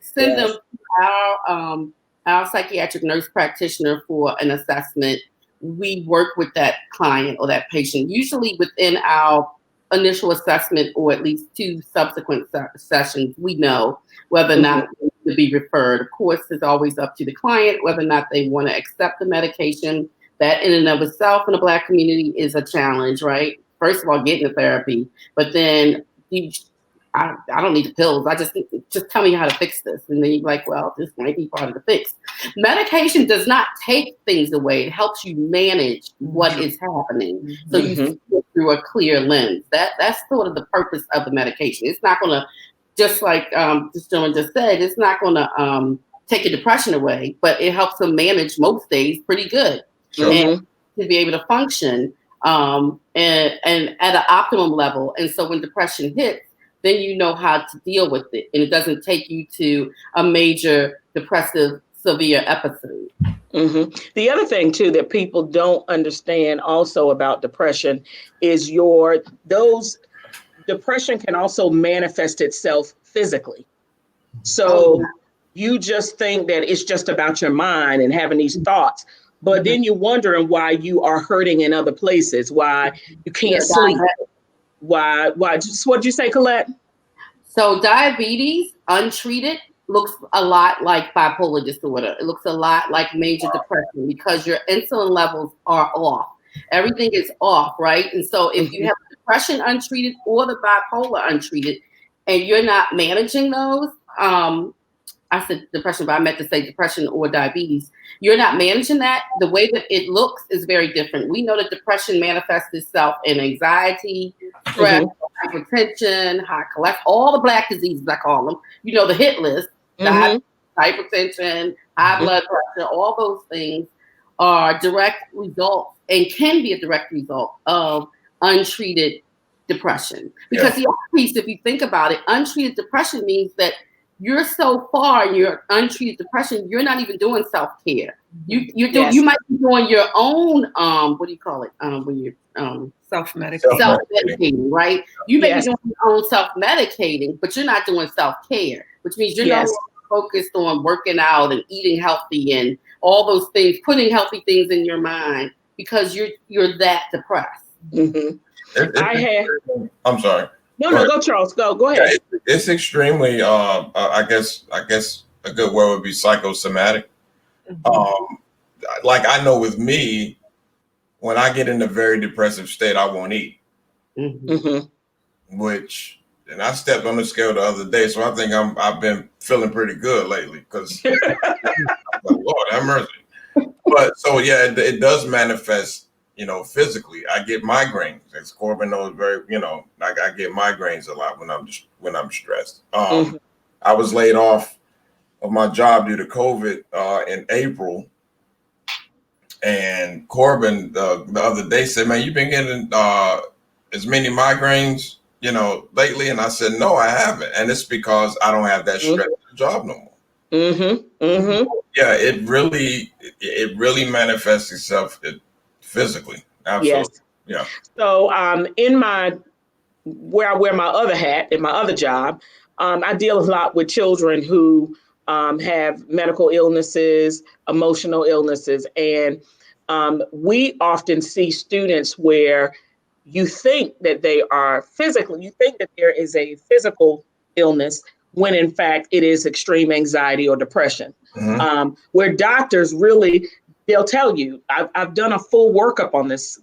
send them to our psychiatric nurse practitioner for an assessment, we work with that client or that patient, usually within our initial assessment or at least 2 subsequent sessions. We know whether or not to be referred. Of course, it's always up to the client whether or not they want to accept the medication. That in and of itself in the Black community is a challenge, right? First of all, getting the therapy, but then I don't need the pills. I just tell me how to fix this. And then you're like, well, this might be part of the fix. Medication does not take things away. It helps you manage what is happening. So you see it through a clear lens. That's sort of the purpose of the medication. It's not going to, just like this gentleman just said, it's not going to take your depression away, but it helps them manage most days pretty good. And to be able to function and at an optimum level. And so when depression hits, then you know how to deal with it. And it doesn't take you to a major depressive severe episode. The other thing too that people don't understand also about depression is depression can also manifest itself physically. So you just think that it's just about your mind and having these thoughts, but then you're wondering why you are hurting in other places, why you can't sleep. Why? What'd you say, Colette? So diabetes, untreated, looks a lot like bipolar disorder. It looks a lot like major depression because your insulin levels are off. Everything is off, right? And so if you have depression untreated or the bipolar untreated, and you're not managing those, I said depression, but I meant to say depression or diabetes. You're not managing that. The way that it looks is very different. We know that depression manifests itself in anxiety, stress, hypertension, high cholesterol, all the Black diseases, I call them. The hit list, hypertension, high blood pressure, all those things are direct results and can be a direct result of untreated depression. Because the other piece, if you think about it, untreated depression means that you're so far in your untreated depression, you're not even doing self-care. You might be doing your own what do you call it? When you're self-medicating, right? You may be doing your own self-medicating, but you're not doing self-care, which means you're not focused on working out and eating healthy and all those things, putting healthy things in your mind because you're that depressed. I'm sorry. No, go Charles. Go ahead. Yeah, it's extremely. I guess a good word would be psychosomatic. Like I know with me, when I get in a very depressive state, I won't eat. Which, and I stepped on the scale the other day, so I think I've been feeling pretty good lately because Lord have mercy. But so it does manifest. Physically, I get migraines. As Corbin knows, I get migraines a lot when I'm stressed. I was laid off of my job due to COVID in April, and Corbin the other day said, "Man, you've been getting as many migraines, lately." And I said, "No, I haven't," and it's because I don't have that stress at the job no more. Yeah, it really manifests itself. Physically, absolutely. Yeah. So in where I wear my other hat in my other job, I deal a lot with children who have medical illnesses, emotional illnesses, and we often see students where you think that they are you think that there is a physical illness when in fact it is extreme anxiety or depression, where doctors really, they'll tell you, I've done a full workup on this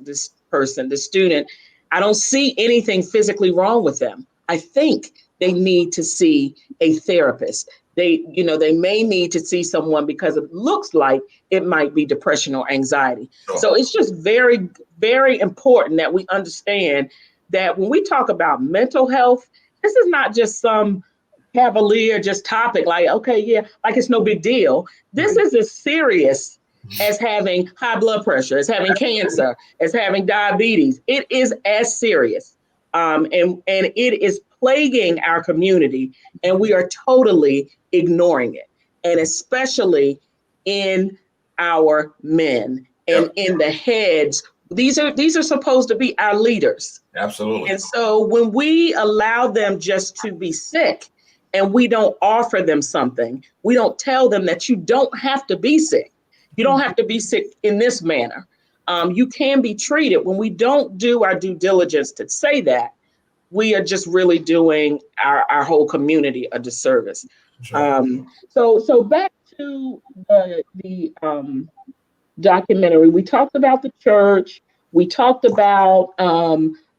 person, this student. I don't see anything physically wrong with them. I think they need to see a therapist. They may need to see someone because it looks like it might be depression or anxiety. Sure. So it's just very, very important that we understand that when we talk about mental health, this is not just some cavalier just topic like, okay, yeah, like it's no big deal. This is as serious as having high blood pressure, as having cancer, as having diabetes. It is as serious. And it is plaguing our community, and we are totally ignoring it. And especially in our men and in the heads. These are supposed to be our leaders. Absolutely. And so when we allow them just to be sick and we don't offer them something, we don't tell them that you don't have to be sick. You don't have to be sick in this manner. You can be treated. When we don't do our due diligence to say that, we are just really doing our whole community a disservice. Sure. So back to the documentary, we talked about the church. We talked about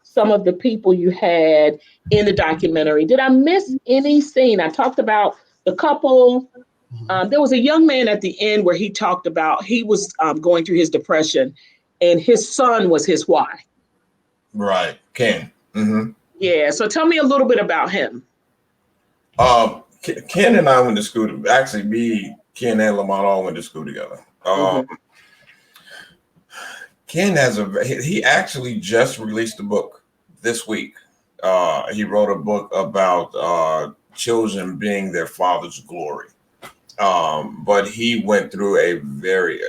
some of the people you had in the documentary. Did I miss any scene? I talked about the couple. There was a young man at the end where he talked about he was going through his depression, and his son was his why. Right, Ken. Mm-hmm. Yeah. So tell me a little bit about him. Ken and I went to school. Actually, me, Ken, and Lamont all went to school together. Ken he actually just released a book this week. He wrote a book about children being their father's glory. But he went through a very,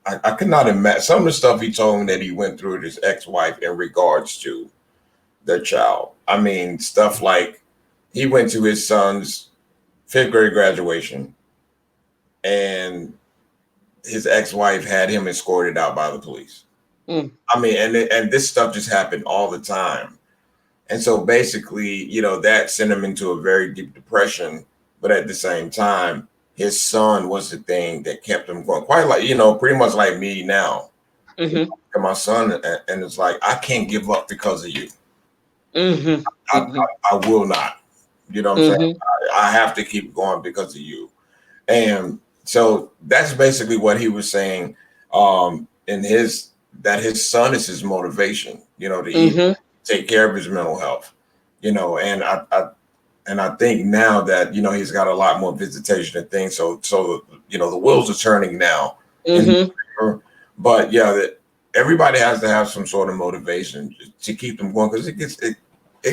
I could not imagine some of the stuff he told me that he went through with his ex-wife in regards to their child. I mean, stuff like he went to his son's 5th grade graduation and his ex-wife had him escorted out by the police. I mean, and this stuff just happened all the time. And so basically, that sent him into a very deep depression. But at the same time, his son was the thing that kept him going. Quite like, pretty much like me now. And my son, and it's like, I can't give up because of you. I will not. You know what I'm saying? I have to keep going because of you. And so that's basically what he was saying. That his son is his motivation, to take care of his mental health, and I think now that, he's got a lot more visitation and things. So, the wheels are turning now. But yeah, that everybody has to have some sort of motivation to keep them going, because it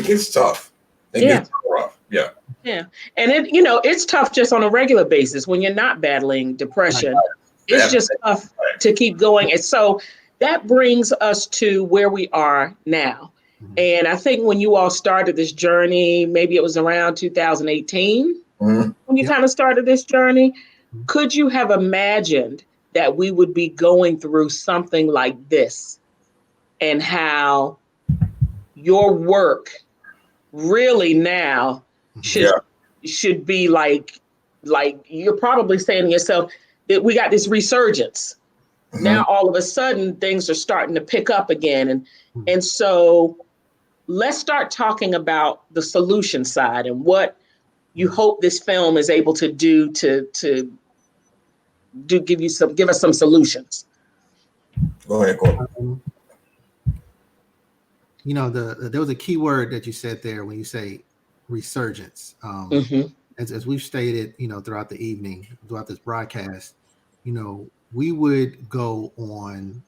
gets tough. It gets rough. Yeah. Yeah. And it's tough just on a regular basis when you're not battling depression. It's just tough to keep going. And so that brings us to where we are now. And I think when you all started this journey, maybe it was around 2018 when you kind of started this journey. Could you have imagined that we would be going through something like this, and how your work really now should be like you're probably saying to yourself that we got this resurgence. Now all of a sudden things are starting to pick up again, and so let's start talking about the solution side and what you hope this film is able to do to give us some solutions. Go ahead, Corbin. There was a key word that you said there when you say resurgence. As we've stated, throughout the evening, throughout this broadcast, we would go on,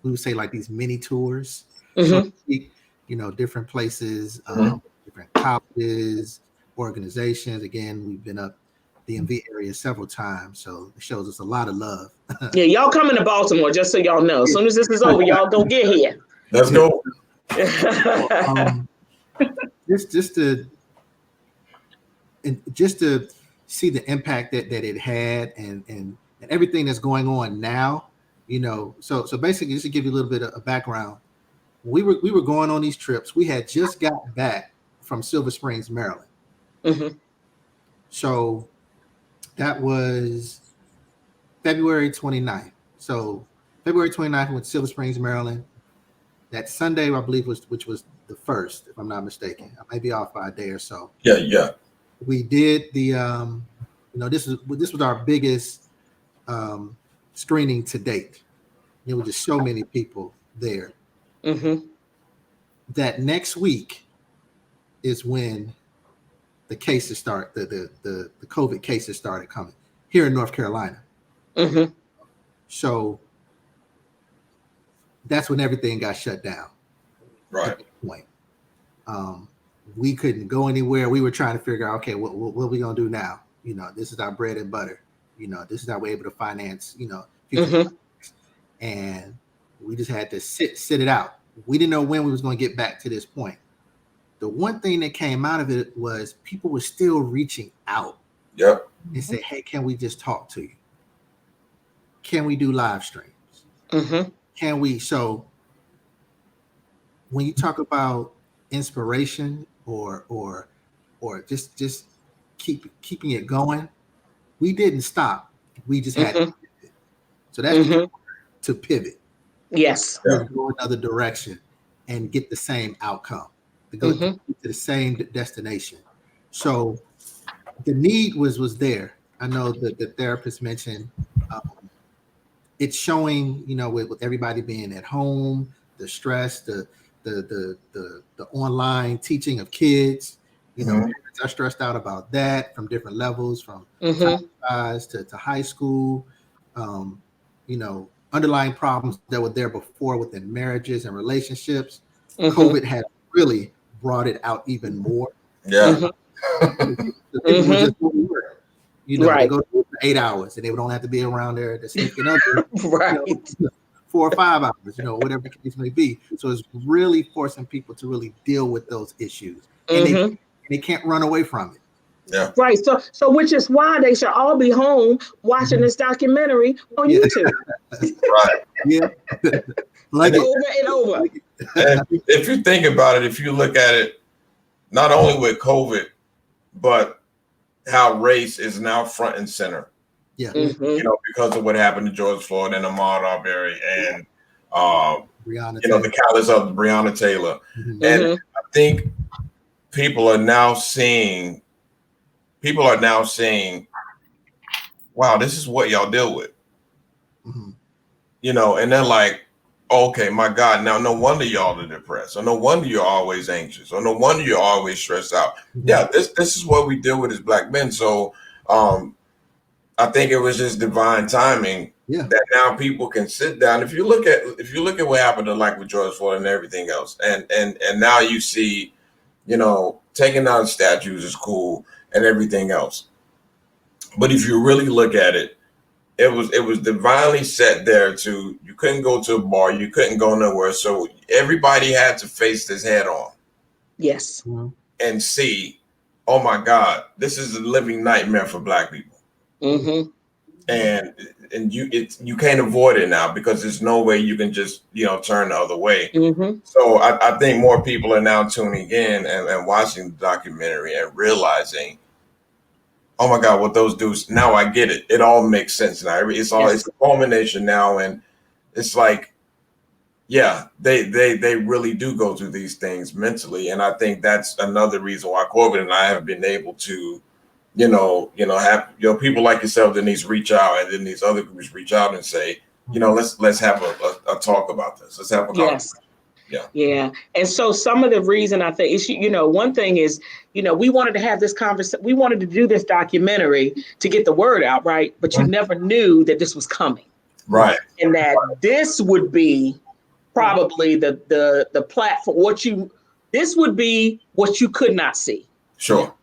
we would say like these mini tours, so to speak, different places, different colleges, organizations. Again, we've been up the DMV area several times, so it shows us a lot of love. Yeah, y'all coming to Baltimore, just so y'all know. As soon as this is over, y'all go get here. Let's go. Just to see the impact that it had, and everything that's going on now, so basically, just to give you a little bit of background, we were going on these trips. We had just got back from Silver Springs, Maryland. So that was February 29th. So February 29th, we went to Silver Springs, Maryland. That Sunday, I believe, which was the 1st, if I'm not mistaken. I might be off by a day or so. Yeah. We did the, this was our biggest screening to date. There were just so many people there. Mm-hmm. That next week is when the cases start, the COVID cases started coming here in North Carolina. Mm-hmm. So that's when everything got shut down. Right. At that point. We couldn't go anywhere. We were trying to figure out, okay, what are we gonna do now? This is our bread and butter. This is how we're able to finance, future. And we just had to sit it out. We didn't know when we was going to get back to this point. The one thing that came out of it was people were still reaching out. Yep. And say, hey, can we just talk to you? Can we do live streams? Mm-hmm. Can we? So when you talk about inspiration or just keeping it going, we didn't stop. We just had to pivot. So that's to pivot. Yes. To go another direction and get the same outcome, to go to the same destination. So the need was there. I know that the therapist mentioned it's showing, with everybody being at home, the stress, the online teaching of kids, parents are stressed out about that from different levels, from size to high school, underlying problems that were there before within marriages and relationships. COVID had really brought it out even more. Yeah. People would just go to work. They go to work for 8 hours and they don't have to be around there to sneaking up 4 or 5 hours, whatever the case may be. So it's really forcing people to really deal with those issues. And they can't run away from it. Yeah. Right. So which is why they should all be home watching this documentary on YouTube. Right. Yeah. Over and over. And if you think about it, if you look at it, not only with COVID, but how race is now front and center. Yeah. Because of what happened to George Floyd and Ahmaud Arbery and Breonna the callous of Breonna Taylor. And I think people are now seeing, wow, this is what y'all deal with. And they're like, okay, my God, now no wonder y'all are depressed, or no wonder you're always anxious, or no wonder you're always stressed out. Yeah, this is what we deal with as Black men. So I think it was just divine timing that now people can sit down. If you look at what happened to with George Floyd and everything else, and now you see, taking down statues is cool and everything else. But if you really look at it, it was divinely set there to, you couldn't go to a bar, you couldn't go nowhere. So everybody had to face this head on. Yes. And see, oh my God, this is a living nightmare for Black people. And you can't avoid it now, because there's no way you can just, turn the other way. So I think more people are now tuning in and watching the documentary and realizing, oh my God, what those dudes, now I get it. It all makes sense now. It's a culmination now. And it's like, yeah, they really do go through these things mentally. And I think that's another reason why Corbin and I have been able to, have, people like yourself, Denise, reach out, and then these other groups reach out and say, let's have a talk about this. Let's have a conversation. Yeah. And so some of the reason I think is, one thing is, we wanted to have this conversation. We wanted to do this documentary to get the word out. Right. But you never knew that this was coming. Right. And that this would be probably the platform. This would be what you could not see. Sure.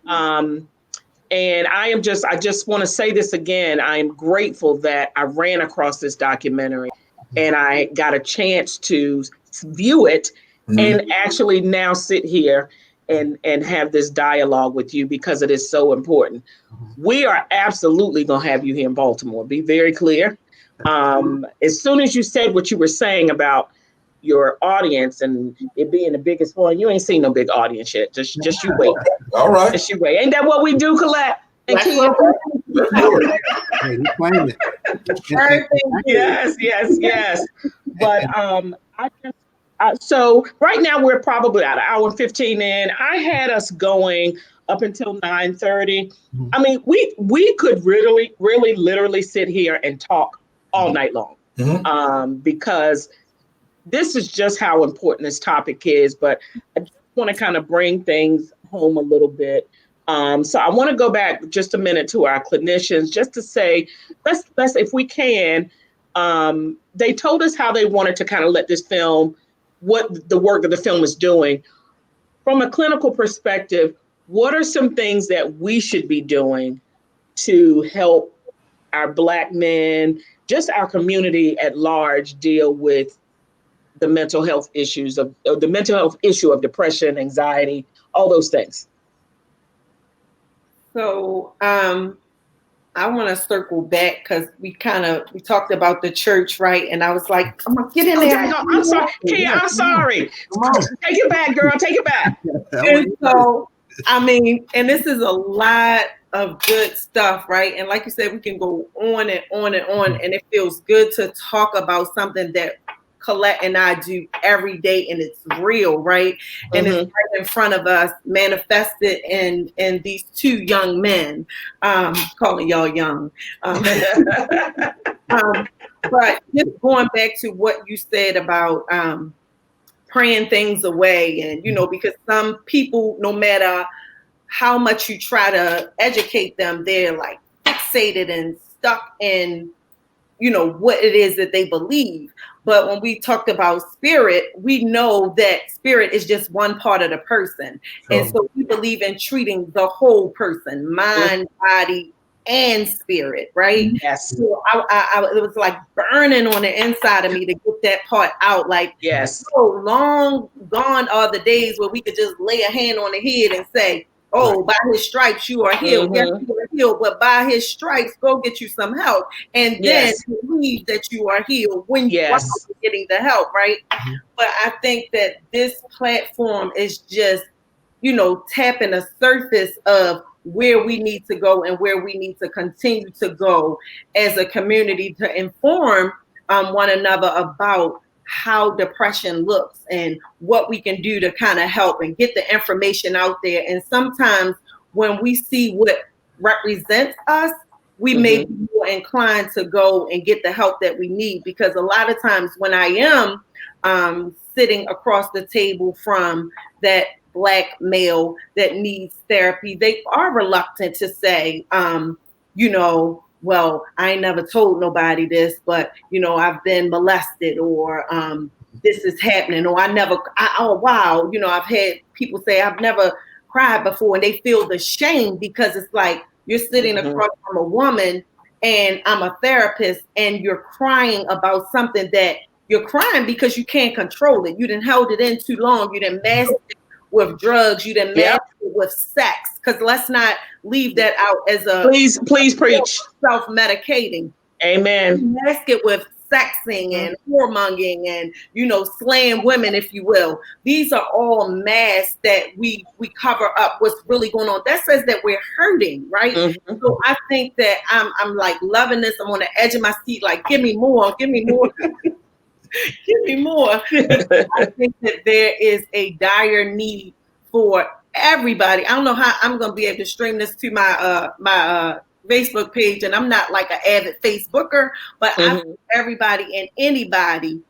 And I just want to say this again. I am grateful that I ran across this documentary and I got a chance to view it and actually now sit here and have this dialogue with you, because it is so important. We are absolutely going to have you here in Baltimore. Be very clear. As soon as you said what you were saying about your audience and it being the biggest one, you ain't seen no big audience yet. Just you wait. All right. Just you wait. Ain't that what we do, Colette? And Kia? Yes. But So right now we're probably at an hour and 15 in. I had us going up until 9:30. I mean, we could really, really, literally sit here and talk all night long, because this is just how important this topic is. But I just want to kind of bring things home a little bit. So I want to go back just a minute to our clinicians, just to say, let's if we can. They told us how they wanted to kind of let this film, what the work that the film is doing. From a clinical perspective, what are some things that we should be doing to help our Black men, just our community at large, deal with the mental health issues of the mental health issue of depression, anxiety, all those things? So I want to circle back because we talked about the church, right? And I was like, I'm gonna get in there. I'm sorry, Kia, I'm sorry. Take it back, girl. Take it back. And so, I mean, and this is a lot of good stuff, right? And like you said, we can go on and on and on, and it feels good to talk about something that Colette and I do every day, and it's real, right? And it's right in front of us, manifested in these two young men. Calling y'all young. But just going back to what you said about praying things away, and because some people, no matter how much you try to educate them, they're like fixated and stuck in what it is that they believe. But when we talked about spirit, we know that spirit is just one part of the person. Sure. And so we believe in treating the whole person, mind, body, and spirit, right? Yes. So it was like burning on the inside of me to get that part out. Like, yes. So long gone are the days where we could just lay a hand on the head and say, oh, by his stripes you are healed. Yes, you are healed, but by his stripes, go get you some help. And then believe that you are healed when you are getting the help, right? But I think that this platform is just, tapping the surface of where we need to go and where we need to continue to go as a community to inform one another about how depression looks and what we can do to kind of help and get the information out there. And sometimes when we see what represents us, we may be more inclined to go and get the help that we need, because a lot of times when I am sitting across the table from that Black male that needs therapy, they are reluctant to say, well, I ain't never told nobody this, but, I've been molested, or this is happening, or oh, wow. I've had people say, I've never cried before, and they feel the shame because it's like you're sitting across from a woman and I'm a therapist, and you're crying about something that you're crying because you can't control it. You done held it in too long. You done masked it with drugs. You done masked it with sex. Because let's not leave that out as a please preach self-medicating. Amen. Mask it with sexing and whoremongering and slaying women, if you will. These are all masks that we cover up what's really going on. That says that we're hurting, right? So I think that I'm like loving this. I'm on the edge of my seat, like, give me more, give me more. Give me more. I think that there is a dire need for everybody. I don't know how I'm going to be able to stream this to my Facebook page, and I'm not like an avid Facebooker, but I think everybody and anybody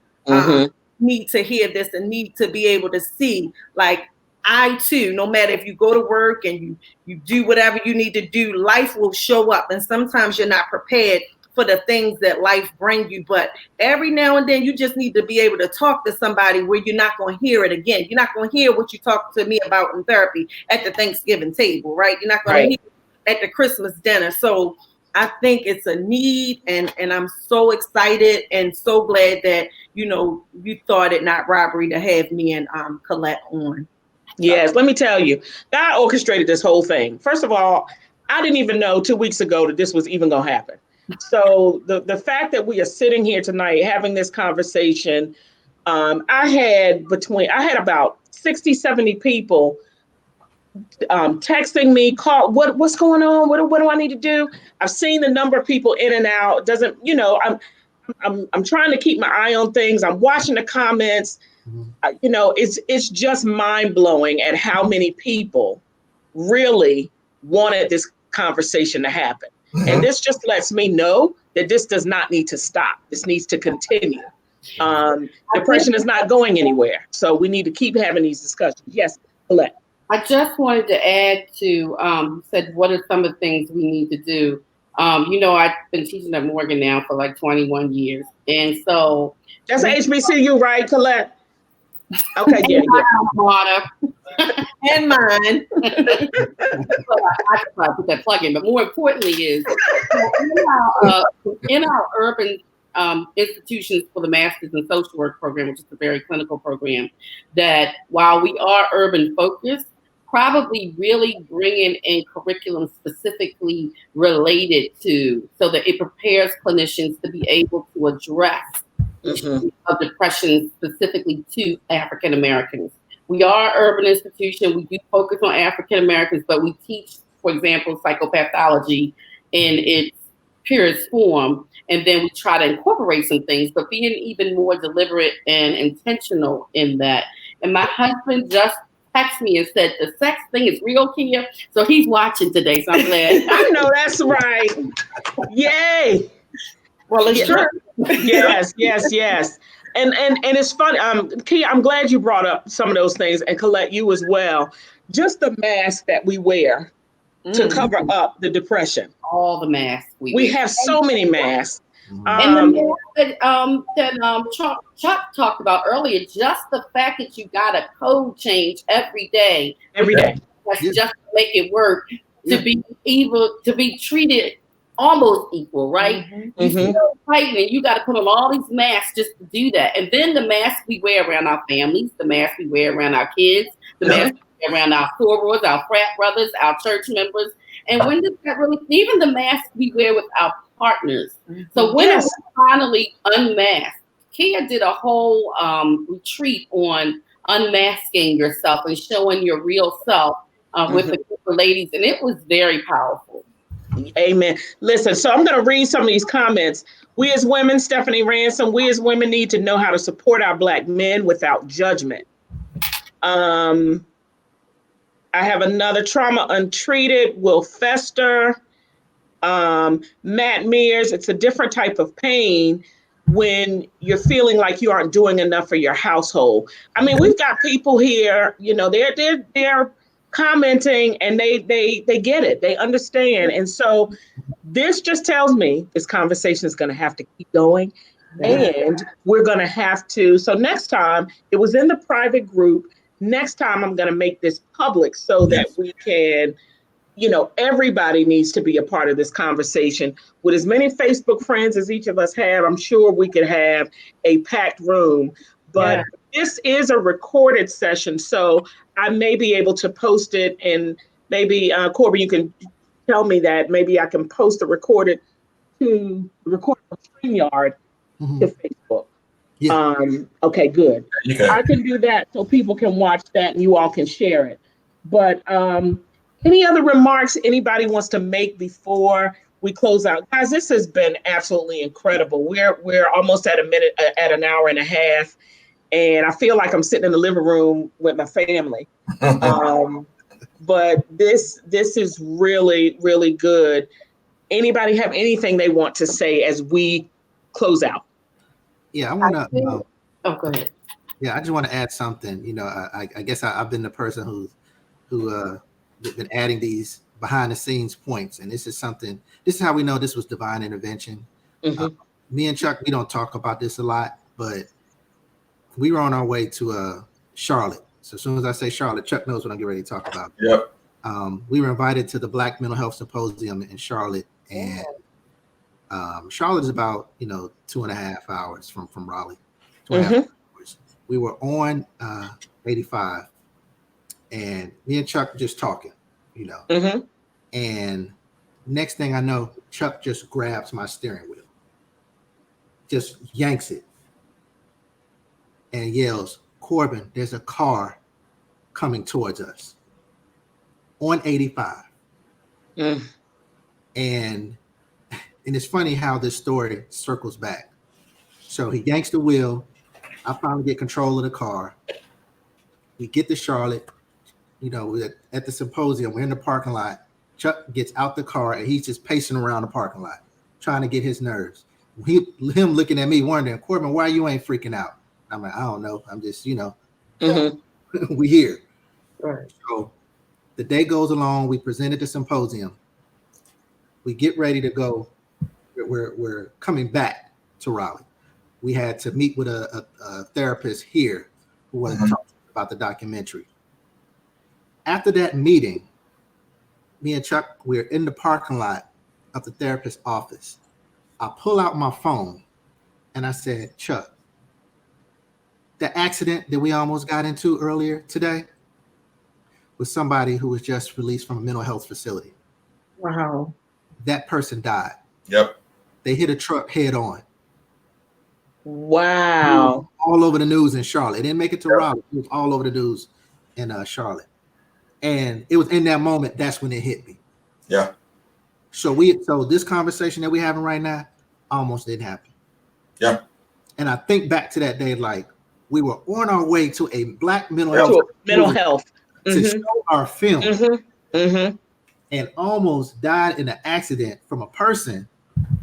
need to hear this and need to be able to see, like, I too, no matter if you go to work and you do whatever you need to do, life will show up, and sometimes you're not prepared for the things that life brings you. But every now and then you just need to be able to talk to somebody where you're not going to hear it again. You're not going to hear what you talked to me about in therapy at the Thanksgiving table, right? You're not going to hear it at the Christmas dinner. So I think it's a need, and I'm so excited and so glad that, you thought it not robbery to have me and Colette on. Yes, let me tell you, God orchestrated this whole thing. First of all, I didn't even know 2 weeks ago that this was even going to happen. So the fact that we are sitting here tonight having this conversation, I had about 60, 70 people texting me, call, what's going on? What do I need to do? I've seen the number of people in and out. I'm trying to keep my eye on things. I'm watching the comments. It's just mind blowing at how many people really wanted this conversation to happen. And this just lets me know that this does not need to stop. This needs to continue. Depression is not going anywhere. So we need to keep having these discussions. Yes, Colette. I just wanted to add to, said, what are some of the things we need to do? I've been teaching at Morgan now for like 21 years. And so. That's HBCU, right, Colette? Okay, yeah. And mine. So I could put that plug in, but more importantly is in our urban institutions for the Masters in Social Work program, which is a very clinical program, that while we are urban focused, probably really bringing in curriculum specifically related to, so that it prepares clinicians to be able to address issues of depression specifically to African Americans. We are an urban institution. We do focus on African Americans, but we teach, for example, psychopathology in its purest form. And then we try to incorporate some things, but being even more deliberate and intentional in that. And my husband just texted me and said, the sex thing is real, Kia. So he's watching today. So I'm glad. I know that's right. Yay. Well, it's true. Yes. And it's funny, Kia, I'm glad you brought up some of those things, and Colette, you as well. Just the mask that we wear to cover up the depression. All the masks we have so many masks. And the mask that Chuck talked about earlier, just the fact that you got a code change every day. That's just to make it work, to be able to be treated almost equal, right? You feel fighting, and you got to put on all these masks just to do that. And then the masks we wear around our families, the masks we wear around our kids, the masks we wear around our sorors, our frat brothers, our church members. And when does that really, even the masks we wear with our partners. So when it's finally unmasked, Kia did a whole retreat on unmasking yourself and showing your real self with a group of ladies, and it was very powerful. Amen. Listen, so I'm going to read some of these comments. We as women, Stephanie Ransom, we as women need to know how to support our Black men without judgment. I have another, trauma untreated will fester. Matt Mears, it's a different type of pain when you're feeling like you aren't doing enough for your household. I mean, we've got people here, they're commenting, and they get it, they understand. And so this just tells me this conversation is going to have to keep going, and we're going to have to. So next time, it was in the private group. Next time I'm going to make this public so that we can, everybody needs to be a part of this conversation. With as many Facebook friends as each of us have, I'm sure we could have a packed room. But this is a recorded session, so I may be able to post it, and maybe, Corbin, you can tell me that. Maybe I can post the recorded on StreamYard to Facebook. Yeah. Okay, good. I can do that so people can watch that and you all can share it. But any other remarks anybody wants to make before we close out? Guys, this has been absolutely incredible. We're almost at an hour and a half. And I feel like I'm sitting in the living room with my family. But this is really, really good. Anybody have anything they want to say as we close out? Yeah, I want to. Go ahead. Yeah, I just want to add something. I guess I've been the person who been adding these behind the scenes points, and this is how we know this was divine intervention. Me and Chuck, we don't talk about this a lot, but we were on our way to Charlotte. So as soon as I say Charlotte, Chuck knows what I'm getting ready to talk about. Yep. We were invited to the Black Mental Health Symposium in Charlotte, and Charlotte is about 2.5 hours from Raleigh. 2.5 hours. We were on 85, and me and Chuck just talking, and next thing I know, Chuck just grabs my steering wheel, just yanks it, and yells, "Corbin, there's a car coming towards us on 85." And it's funny how this story circles back. So he yanks the wheel, I finally get control of the car. We get to Charlotte. We're at the symposium. We're in the parking lot. Chuck gets out the car and he's just pacing around the parking lot, trying to get his nerves. Him looking at me, wondering, Corbin, why you ain't freaking out? I'm like, I don't know. I'm just, we here. Right. So the day goes along. We present at the symposium. We get ready to go. We're coming back to Raleigh. We had to meet with a therapist here who was talking about the documentary. After that meeting, me and Chuck, we're in the parking lot of the therapist's office. I pull out my phone and I said, Chuck, the accident that we almost got into earlier today was somebody who was just released from a mental health facility. Wow. That person died. Yep. They hit a truck head on. Wow. All over the news in Charlotte. It didn't make it to Raleigh. It was all over the news in Charlotte. And it was in that moment, that's when it hit me. Yeah. So this conversation that we're having right now almost didn't happen. Yeah. And I think back to that day, like we were on our way to a Black mental health to show our film and almost died in an accident from a person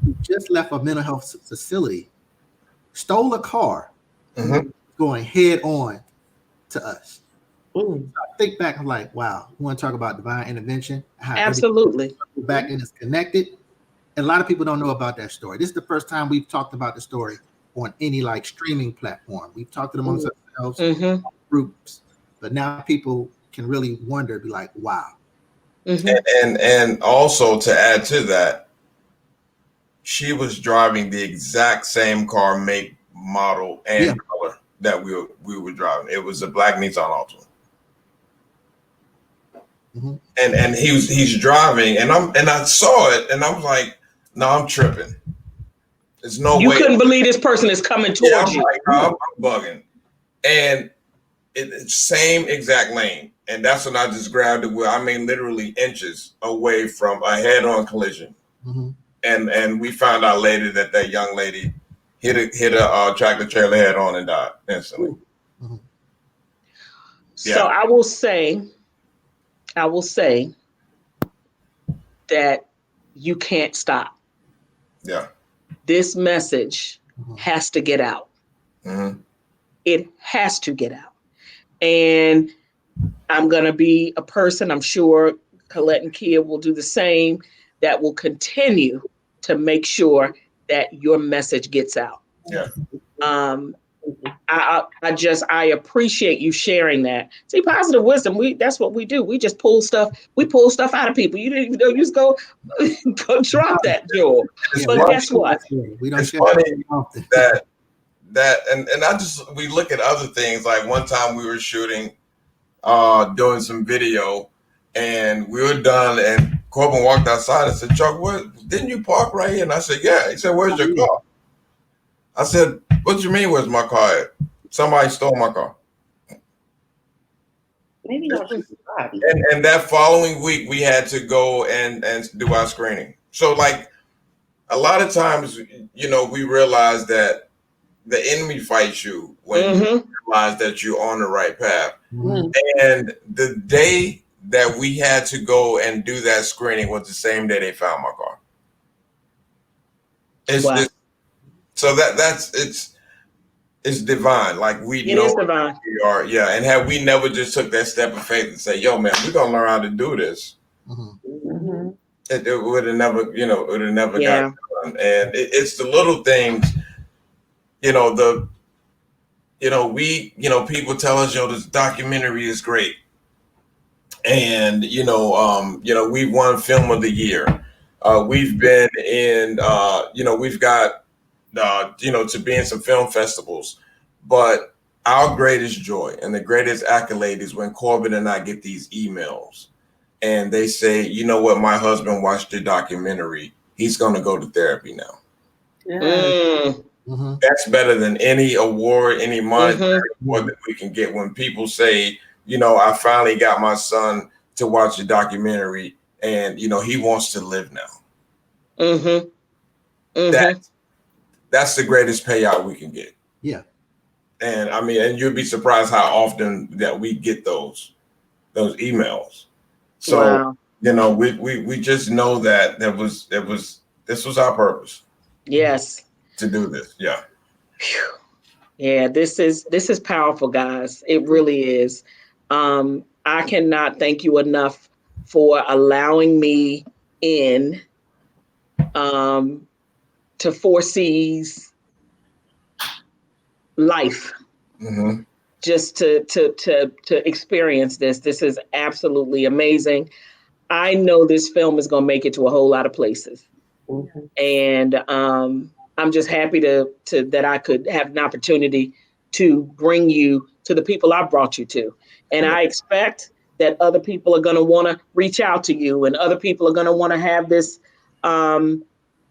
who just left a mental health facility, stole a car, going head on to us. So I think back, I'm like, wow, we want to talk about divine intervention. How absolutely. Back and it's connected. And a lot of people don't know about that story. This is the first time we've talked about the story on any like streaming platform. We've talked it amongst ourselves, groups, but now people can really wonder, be like, wow. And also to add to that, she was driving the exact same car, make, model, and color that we were driving. It was a black Nissan Altima. And he's driving, and I saw it, and I was like, no, I'm tripping. There's no way. You couldn't believe this person is coming towards you. Like, no, I'm bugging. And it's same exact lane. And that's when I just grabbed it where literally inches away from a head-on collision. And we found out later that young lady hit a tractor trailer head on and died instantly. So I will say that you can't stop. Yeah. This message has to get out. It has to get out. And I'm going to be a person, I'm sure Colette and Kia will do the same, that will continue to make sure that your message gets out. Yeah. I appreciate you sharing that. See, positive wisdom, that's what we do. We just pull stuff out of people. You didn't even know, you just go drop that, Joel. But guess what? We don't it's funny that and we look at other things. Like one time we were shooting, doing some video, and we were done, and Corbin walked outside and said, Chuck, didn't you park right here? And I said, yeah. He said, where's your car? I said, what do you mean, where's my car at? Somebody stole my car. Maybe not. And that following week, we had to go and do our screening. So, like, a lot of times, we realize that the enemy fights you when you realize that you're on the right path. And the day that we had to go and do that screening was the same day they found my car. So it's divine. Like we know we are. Yeah. And had we never just took that step of faith and say, yo, man, we're going to learn how to do this. It would have never, got done. And it's the little things, people tell us, this documentary is great. And, we've won Film of the Year. We've been in, we've got, to be in some film festivals. But our greatest joy and the greatest accolade is when Corbin and I get these emails and they say, you know what, my husband watched the documentary. He's going to go to therapy now. That's better than any award, any monetary award that we can get. When people say, I finally got my son to watch the documentary and, he wants to live now. That's the greatest payout we can get. Yeah. And I mean, and you'd be surprised how often that we get those emails. So, wow. you know, we just know that this was our purpose. Yes. To do this. Yeah. Whew. Yeah, this is powerful, guys. It really is. I cannot thank you enough for allowing me in to 4C's life. Mm-hmm. Just to experience this. This is absolutely amazing. I know this film is going to make it to a whole lot of places. Mm-hmm. And I'm just happy to that I could have an opportunity to bring you to the people I brought you to. And I expect that other people are going to want to reach out to you, and other people are going to want to have this. Do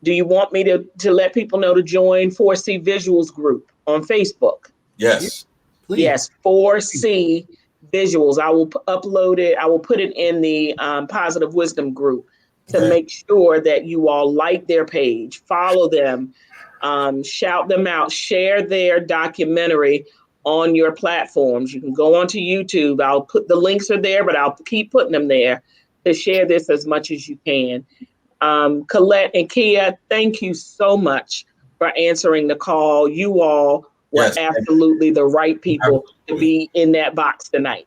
you want me to let people know to join 4C Visuals group on Facebook? Yes. Please. Yes, 4C Visuals. I will upload it. I will put it in the Positive Wisdom group to make sure that you all like their page, follow them, shout them out, share their documentary on your platforms. You can go onto YouTube. I'll put the links are there, but I'll keep putting them there to share this as much as you can. Colette and Kia, thank you so much for answering the call. You all were absolutely the right people to be in that box tonight.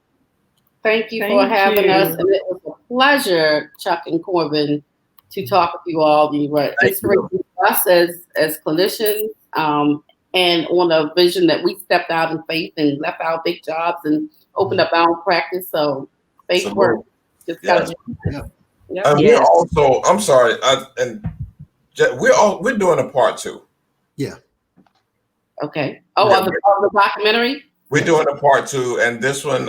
Thank you for having us. And it was a pleasure, Chuck and Corbin, to talk with you all. You were inspiring us as clinicians, and on a vision that we stepped out in faith and left our big jobs and opened up our own practice. So faith work. Just gotta And we're also, I'm sorry, we're doing a part 2. Yeah. Okay. Oh, of the documentary? We're doing a part 2, and this one,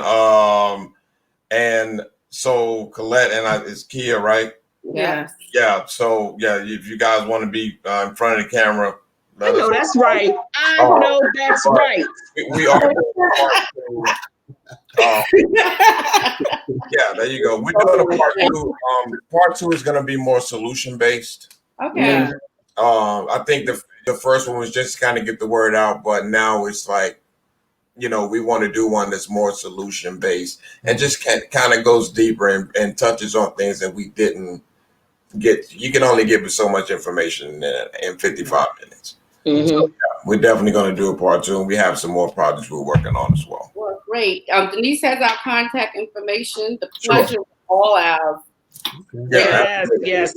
and so Colette and is Kia, right? Yes. Yeah. So if you guys want to be in front of the camera, I know that's right. I know that's right. We are. Yeah, there you go. We're doing a part 2. Part 2 is going to be more solution based. Okay. I think the first one was just kind of get the word out, but now it's like, you know, we want to do one that's more solution based and just kind of goes deeper and touches on things that we didn't get. You can only give us so much information in 55 minutes. Mm-hmm. So, we're definitely going to do a part 2, and we have some more projects we're working on as well. Well, great. Denise has our contact information. The pleasure is all ours. Okay. Yes.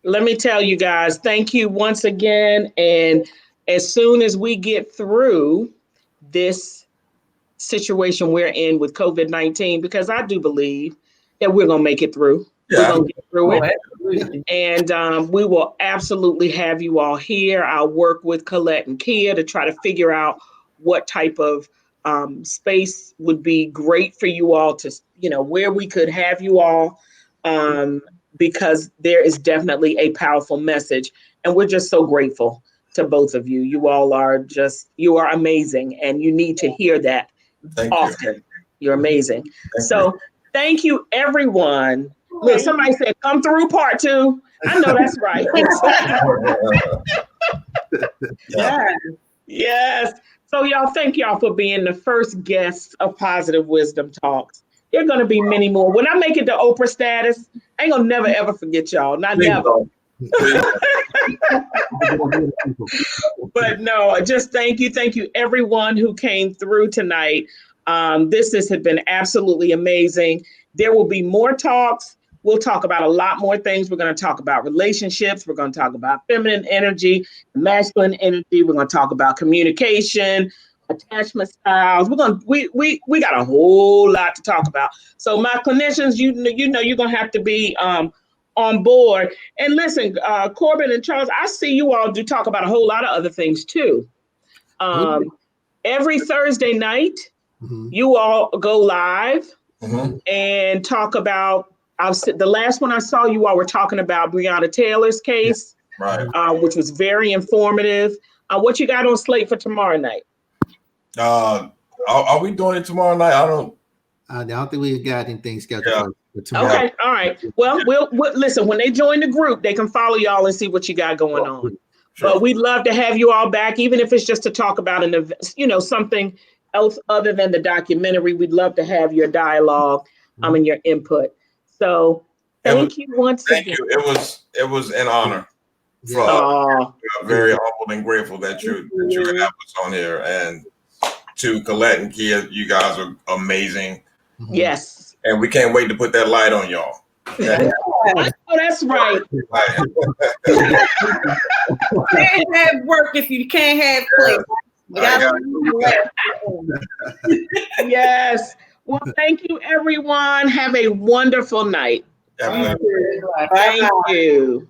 Let me tell you guys, thank you once again. And as soon as we get through this situation we're in with COVID-19, because I do believe that we're going to make it through. We're going to get through it. Absolutely. And we will absolutely have you all here. I'll work with Colette and Kia to try to figure out what type of space would be great for you all to, you know, where we could have you all, because there is definitely a powerful message. And we're just so grateful to both of you. You all are you are amazing, and you need to hear that often. You're amazing. Thank you, everyone. Look, somebody said, come through part 2. I know that's right. Yes. So y'all, thank y'all for being the first guests of Positive Wisdom Talks. There are going to be many more. When I make it to Oprah status, I ain't going to never, ever forget y'all. Not never. But no, just thank you. Thank you, everyone who came through tonight. This has been absolutely amazing. There will be more talks. We'll talk about a lot more things. We're going to talk about relationships. We're going to talk about feminine energy, masculine energy. We're going to talk about communication, attachment styles. We got a whole lot to talk about. So my clinicians, you know, you're going to have to be on board. And listen, Corbin and Charles, I see you all do talk about a whole lot of other things too. Every Thursday night, you all go live and talk about. The last one I saw, you all were talking about Breonna Taylor's case, which was very informative. What you got on slate for tomorrow night? Are we doing it tomorrow night? I don't think we've got anything scheduled for tomorrow. Okay, all right. Well, we'll listen. When they join the group, they can follow y'all and see what you got going on. Sure. But we'd love to have you all back, even if it's just to talk about an event, something else other than the documentary. We'd love to have your dialogue, and your input. So thank you once again. Thank you. It was an honor. Yeah. I'm very humbled and grateful that you could have us on here. And to Colette and Kia, you guys are amazing. Yes. And we can't wait to put that light on y'all. Oh, that's right. You can't have work if you can't have play. Yes. Well, thank you, everyone. Have a wonderful night. Definitely. Thank you.